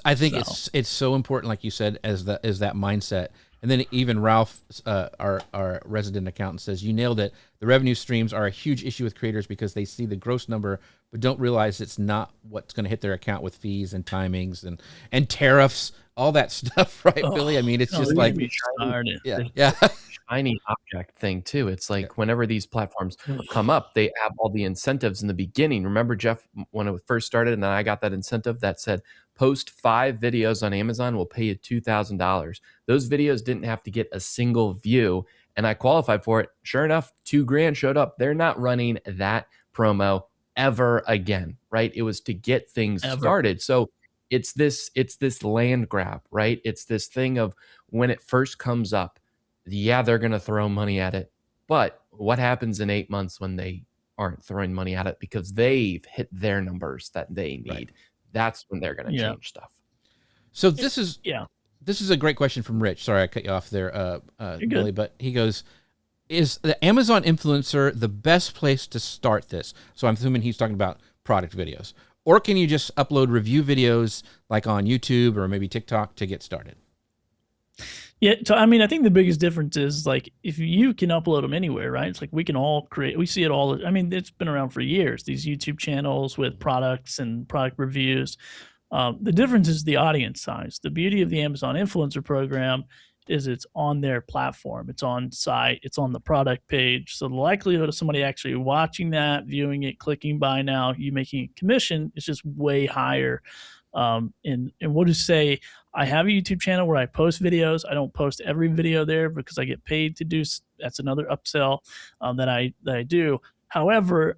I think it's so important, like you said, as that mindset. And then even Ralph, our resident accountant, says, you nailed it. The revenue streams are a huge issue with creators because they see the gross number, but don't realize it's not what's going to hit their account with fees and timings and tariffs, all that stuff, right, Billy? I mean, it's just like, yeah. Shiny object thing too. It's like whenever these platforms come up, they have all the incentives in the beginning. Remember, Jeff, when it first started, and then I got that incentive that said, post 5 videos on Amazon, we'll pay you $2,000. Those videos didn't have to get a single view, and I qualified for it. Sure enough, $2,000 showed up. They're not running that promo ever again, right? It was to get things started. So it's this land grab, right? It's this thing of when it first comes up, yeah, they're going to throw money at it. But what happens in 8 months when they aren't throwing money at it because they've hit their numbers that they need? Right. That's when they're going to change stuff. So this is a great question from Rich. Sorry, I cut you off there, Billy, but he goes, is the Amazon influencer the best place to start this? So I'm assuming he's talking about product videos. Or can you just upload review videos like on YouTube or maybe TikTok to get started? Yeah, so I mean, I think the biggest difference is like if you can upload them anywhere, right? It's like we can all create. We see it all. I mean, it's been around for years. These YouTube channels with products and product reviews. The difference is the audience size. The beauty of the Amazon Influencer Program is it's on their platform. It's on site. It's on the product page. So the likelihood of somebody actually watching that, viewing it, clicking buy now, you making a commission is just way higher. And we'll just say I have a YouTube channel where I post videos. I don't post every video there because I get paid to do. That's another upsell that I do. However,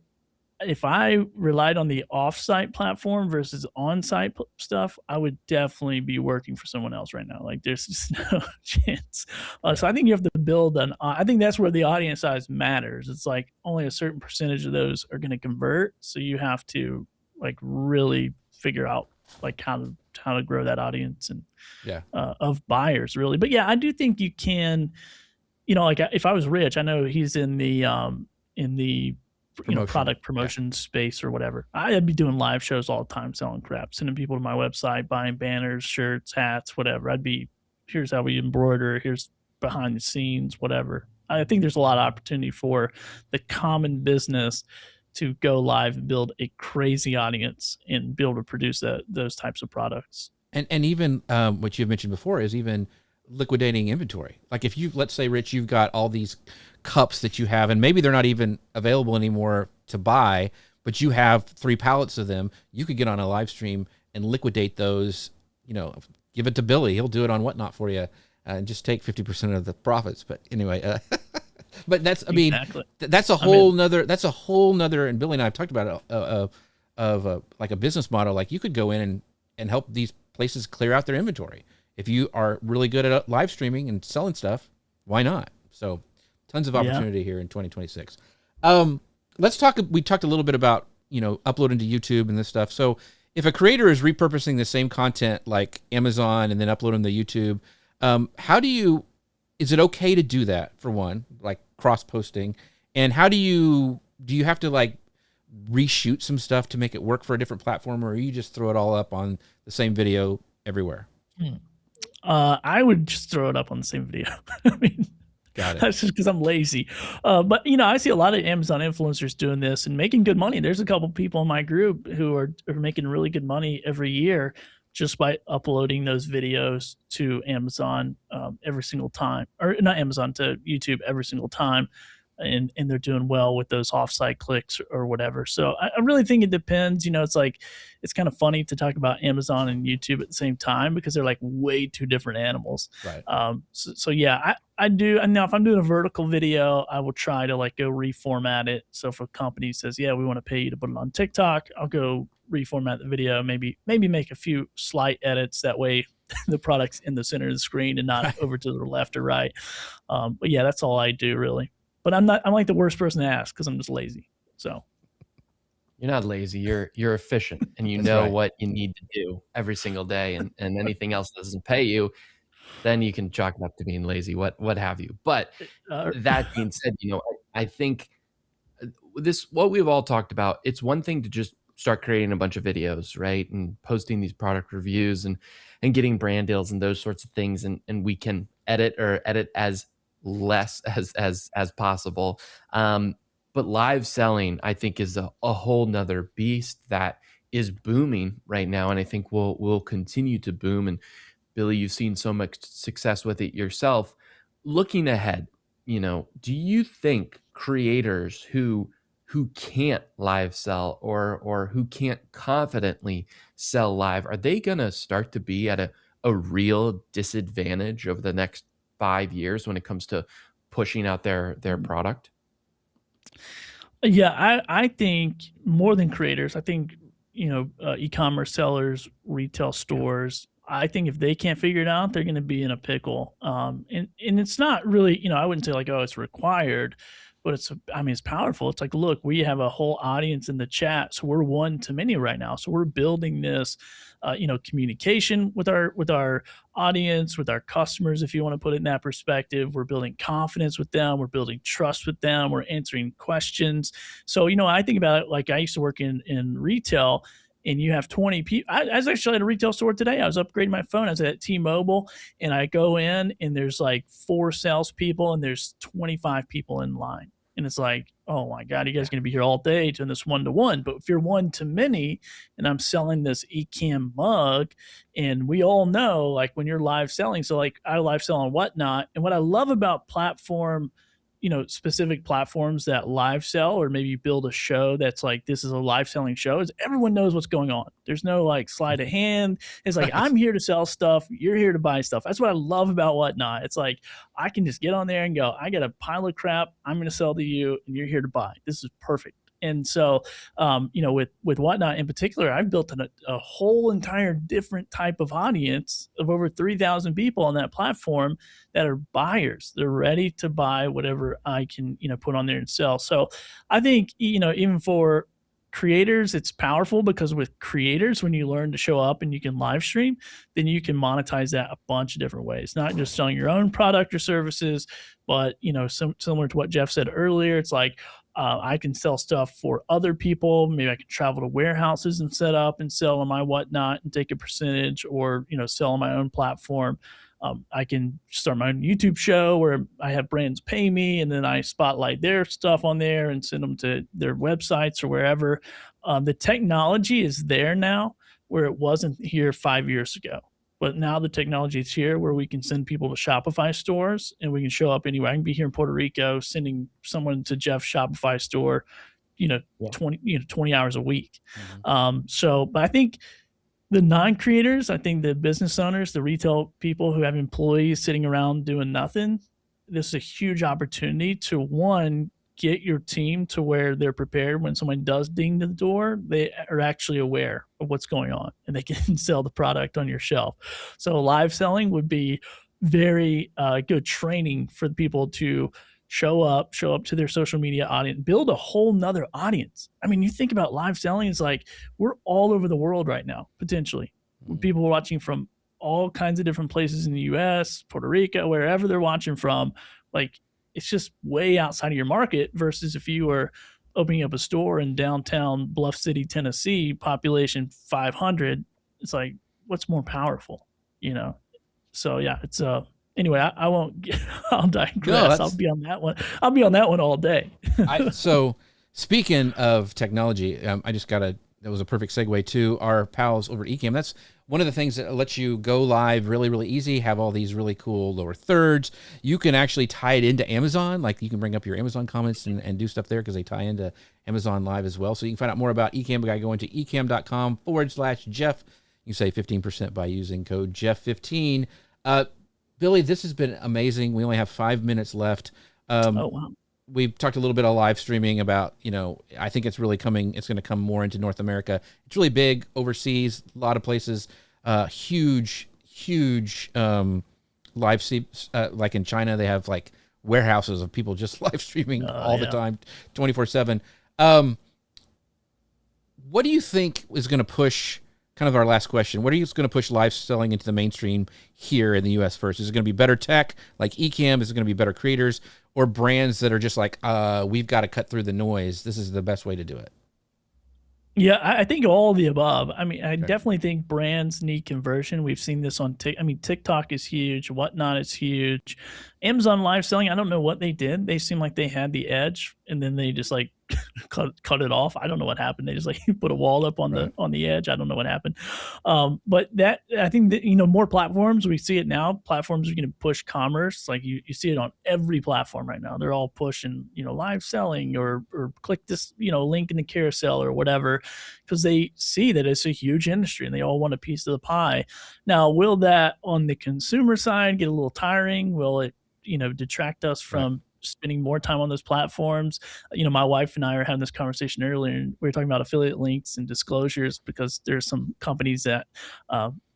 if I relied on the off-site platform versus on-site stuff, I would definitely be working for someone else right now. Like there's just no chance. So I think you have to build I think that's where the audience size matters. It's like only a certain percentage of those are going to convert. So you have to like really figure out like how to grow that audience and of buyers really. But yeah, I do think you can, like if I was Rich, I know he's in the product promotion space or whatever. I'd be doing live shows all the time, selling crap, sending people to my website, buying banners, shirts, hats, whatever. Here's how we embroider, here's behind the scenes, whatever. I think there's a lot of opportunity for the common business to go live and build a crazy audience and be able to produce those types of products. And even what you've mentioned before is even liquidating inventory. Like if let's say, Rich, you've got all these cups that you have, and maybe they're not even available anymore to buy, but you have 3 pallets of them. You could get on a live stream and liquidate those give it to Billy. He'll do it on Whatnot for you, and just take 50% of the profits. But anyway, but that's, I mean, Exactly. that's a whole nother, and Billy and I have talked about it, of like a business model. Like you could go in and help these places clear out their inventory. If you are really good at live streaming and selling stuff, why not? So tons of opportunity here in 2026. Let's talk, we talked a little bit about, uploading to YouTube and this stuff. So if a creator is repurposing the same content like Amazon and then uploading to YouTube, is it okay to do that, for one, like cross posting? And how do you have to like reshoot some stuff to make it work for a different platform, or you just throw it all up on the same video everywhere? I would just throw it up on the same video. I mean, got it. That's just because I'm lazy. But I see a lot of Amazon influencers doing this and making good money. There's a couple people in my group who are making really good money every year just by uploading those videos to Amazon every single time, or not Amazon, to YouTube every single time. And they're doing well with those offsite clicks or whatever. So I really think it depends. It's kind of funny to talk about Amazon and YouTube at the same time because they're like way two different animals. Right. So yeah, I do. And now if I'm doing a vertical video, I will try to like go reformat it. So if a company says, yeah, we want to pay you to put it on TikTok, I'll go reformat the video, maybe make a few slight edits. That way the product's in the center of the screen and not over to the left or right. But yeah, that's all I do really. But I'm like the worst person to ask because I'm just lazy. So you're not lazy. You're efficient, and you know what you need to do every single day. And anything else doesn't pay you, then you can chalk it up to being lazy, what have you. But that being said, I think what we've all talked about. It's one thing to just start creating a bunch of videos, right, and posting these product reviews and getting brand deals and those sorts of things, and we can edit as less as possible. But live selling, I think, is a whole nother beast that is booming right now, and I think will continue to boom. And Billy, you've seen so much success with it yourself. Looking ahead, do you think creators who can't live sell or who can't confidently sell live, are they gonna start to be at a real disadvantage over the next 5 years when it comes to pushing out their product? Yeah, I think more than creators, I think, e-commerce sellers, retail stores, I think if they can't figure it out, they're going to be in a pickle. And it's not really, I wouldn't say like, oh, it's required, but it's powerful. It's like, look, we have a whole audience in the chat. So we're one to many right now. So we're building this, communication with our audience, with our customers, if you want to put it in that perspective. We're building confidence with them. We're building trust with them. We're answering questions. So, I think about it like I used to work in retail, and you have 20 people. I was actually at a retail store today. I was upgrading my phone. I was at T-Mobile, and I go in, and there's like 4 salespeople, and there's 25 people in line. And it's like, oh my God, you guys are going to be here all day doing this one-to-one. But if you're one to many, and I'm selling this Ecamm mug, and we all know, like when you're live selling, so like I live sell on Whatnot. And what I love about specific platforms that live sell, or maybe build a show that's like, this is a live selling show, is everyone knows what's going on. There's no like sleight of hand. It's like, I'm here to sell stuff. You're here to buy stuff. That's what I love about Whatnot. It's like, I can just get on there and go, I got a pile of crap I'm going to sell to you, and you're here to buy. This is perfect. And so, with Whatnot in particular, I've built a whole entire different type of audience of over 3,000 people on that platform that are buyers. They're ready to buy whatever I can, put on there and sell. So I think, even for creators, it's powerful, because with creators, when you learn to show up and you can live stream, then you can monetize that a bunch of different ways, not just selling your own product or services, but, similar to what Jeff said earlier, it's like, I can sell stuff for other people. Maybe I can travel to warehouses and set up and sell on my Whatnot and take a percentage, or, sell on my own platform. I can start my own YouTube show where I have brands pay me, and then I spotlight their stuff on there and send them to their websites or wherever. The technology is there now where it wasn't here 5 years ago. But now the technology is here where we can send people to Shopify stores, and we can show up anywhere. I can be here in Puerto Rico sending someone to Jeff's Shopify store, 20 hours a week. Mm-hmm. But I think The non-creators, I think the business owners, the retail people who have employees sitting around doing nothing, this is a huge opportunity to, one, get your team to where they're prepared when someone does ding to the door. They are actually aware of what's going on and they can sell the product on your shelf. So live selling would be very good training for the people to show up to their social media audience, build a whole nother audience. I mean, you think about live selling, it's like we're all over the world right now, potentially. People are watching from all kinds of different places in the US, Puerto Rico, wherever they're watching from. Like, it's just way outside of your market versus if you were opening up a store in downtown Bluff City, Tennessee, population 500. It's like, what's more powerful, you know? So yeah, it's anyway, I won't I'll digress. I'll be on that one. I'll be on that one all day. So speaking of technology, I just that was a perfect segue to our pals over at Ecamm. That's one of the things that lets you go live really, really easy, have all these really cool lower thirds. You can actually tie it into Amazon. Like you can bring up your Amazon comments and do stuff there because they tie into Amazon Live as well. So you can find out more about Ecamm by going to ecamm.com/Jeff. You save 15% by using code Jeff15. Billy, this has been amazing. We only have 5 minutes left. Oh, wow. We've talked a little bit of live streaming about, I think it's really coming. It's going to come more into North America. It's really big overseas, a lot of places, huge live streams. Like in China, they have like warehouses of people just live streaming all the time, 24/7. What do you think is going to push, kind of our last question, what are you going to push live selling into the mainstream here in the US first? Is it going to be better tech like Ecamm? Is it going to be better creators or brands that are just like, we've got to cut through the noise? This is the best way to do it. Yeah, I think all of the above. I mean, I definitely think brands need conversion. We've seen this on TikTok is huge. Whatnot is huge. Amazon live selling, I don't know what they did. They seem like they had the edge, and then they just like cut it off. I don't know what happened. They just like put a wall up on the edge. I don't know what happened. But that, I think that, more platforms, we see it now. Platforms are going to push commerce. Like you see it on every platform right now. They're all pushing, live selling or click this, link in the carousel or whatever, because they see that it's a huge industry and they all want a piece of the pie. Now, will that on the consumer side get a little tiring? Will it, detract us from spending more time on those platforms? My wife and I are having this conversation earlier, and we were talking about affiliate links and disclosures because there's some companies that,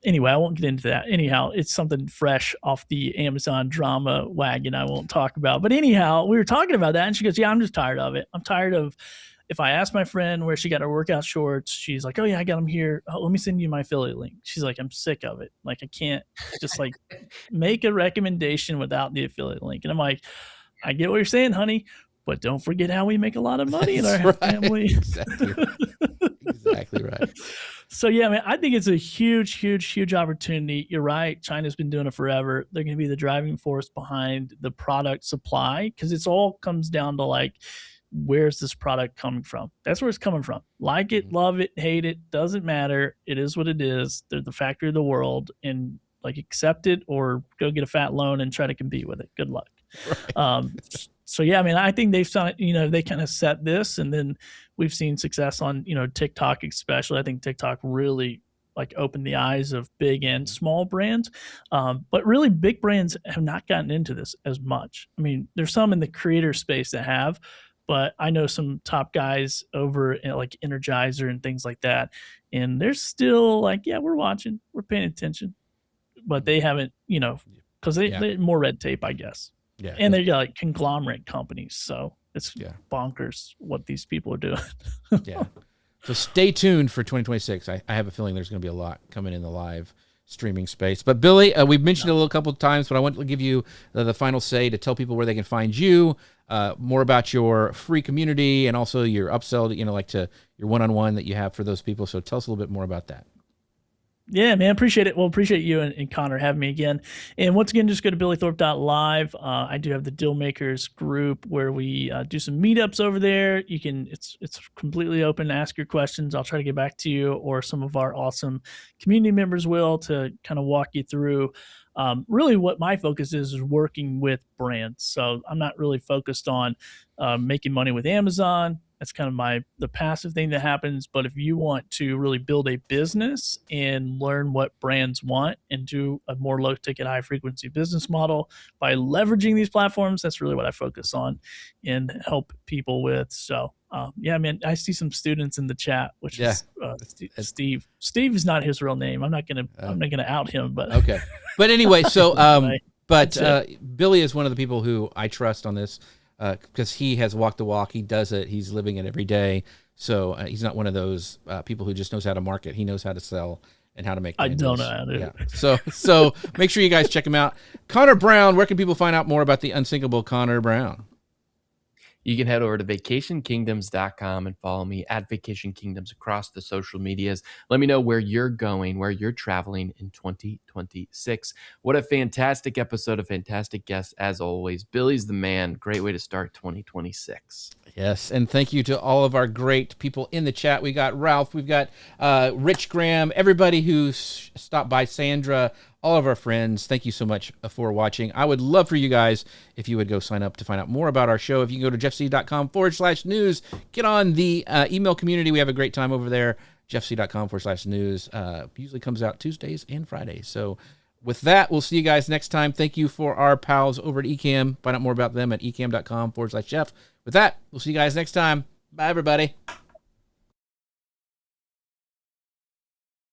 anyway, I won't get into that. Anyhow, it's something fresh off the Amazon drama wagon I won't talk about. But anyhow, we were talking about that, and she goes, yeah, I'm just tired of it. I'm tired of, if I ask my friend where she got her workout shorts, she's like, oh yeah, I got them here. Oh, let me send you my affiliate link. She's like, I'm sick of it. Like, I can't just like make a recommendation without the affiliate link. And I'm like, I get what you're saying, honey, but don't forget how we make a lot of money in our family. Exactly right. So yeah, man, I think it's a huge opportunity. You're right. China's been doing it forever. They're going to be the driving force behind the product supply, because it's all comes down to like, where's this product coming from? That's where it's coming from. Like it, love it, hate it, doesn't matter. It is what it is. They're the factory of the world, and like accept it or go get a fat loan and try to compete with it. Good luck. Right. So yeah, I mean, I think they've done it, they kind of set this, and then we've seen success on, TikTok especially. I think TikTok really like opened the eyes of big and small brands. But really big brands have not gotten into this as much. I mean, there's some in the creator space that have, but I know some top guys over at like Energizer and things like that, and they're still like, yeah, we're watching, we're paying attention, but they haven't, because they're more red tape, I guess. Yeah, and they're like conglomerate companies, so it's bonkers what these people are doing. Yeah. So stay tuned for 2026. I have a feeling there's going to be a lot coming in the live streaming space. But Billy, we've mentioned it a little couple of times, but I want to give you the final say to tell people where they can find you, more about your free community, and also your upsell, like to your one-on-one that you have for those people. So tell us a little bit more about that. Yeah, man, appreciate it. Well, appreciate you and Connor having me again. And once again, just go to billythorpe.live. I do have the Deal Makers group where we do some meetups over there. You can, it's completely open to ask your questions. I'll try to get back to you, or some of our awesome community members will, to kind of walk you through. Really what my focus is working with brands. So I'm not really focused on making money with Amazon, That's kind of the passive thing that happens. But if you want to really build a business and learn what brands want and do a more low ticket, high frequency business model by leveraging these platforms, that's really what I focus on and help people with. So yeah, man, I see some students in the chat, which is Steve. Steve is not his real name. I'm not gonna out him, but okay. But anyway, so Billy is one of the people who I trust on this because he has walked the walk. He does it. He's living it every day. So he's not one of those people who just knows how to market. He knows how to sell and how to make money. I don't know how to. Yeah. So make sure you guys check him out. Connor Brown, where can people find out more about the unsinkable Connor Brown? You can head over to vacationkingdoms.com and follow me at Vacation Kingdoms across the social medias. Let me know where you're going, where you're traveling in 2026. What a fantastic episode, a fantastic guest as always. Billy's the man. Great way to start 2026. Yes, and thank you to all of our great people in the chat. We got Ralph, we've got Rich Graham, everybody who stopped by, Sandra, all of our friends. Thank you so much for watching. I would love for you guys if you would go sign up to find out more about our show. If you can go to jeffc.com/news, get on the email community. We have a great time over there. jeffc.com/news. Usually comes out Tuesdays and Fridays. So with that, we'll see you guys next time. Thank you for our pals over at Ecamm. Find out more about them at ecamm.com/Jeff. With that, we'll see you guys next time. Bye, everybody.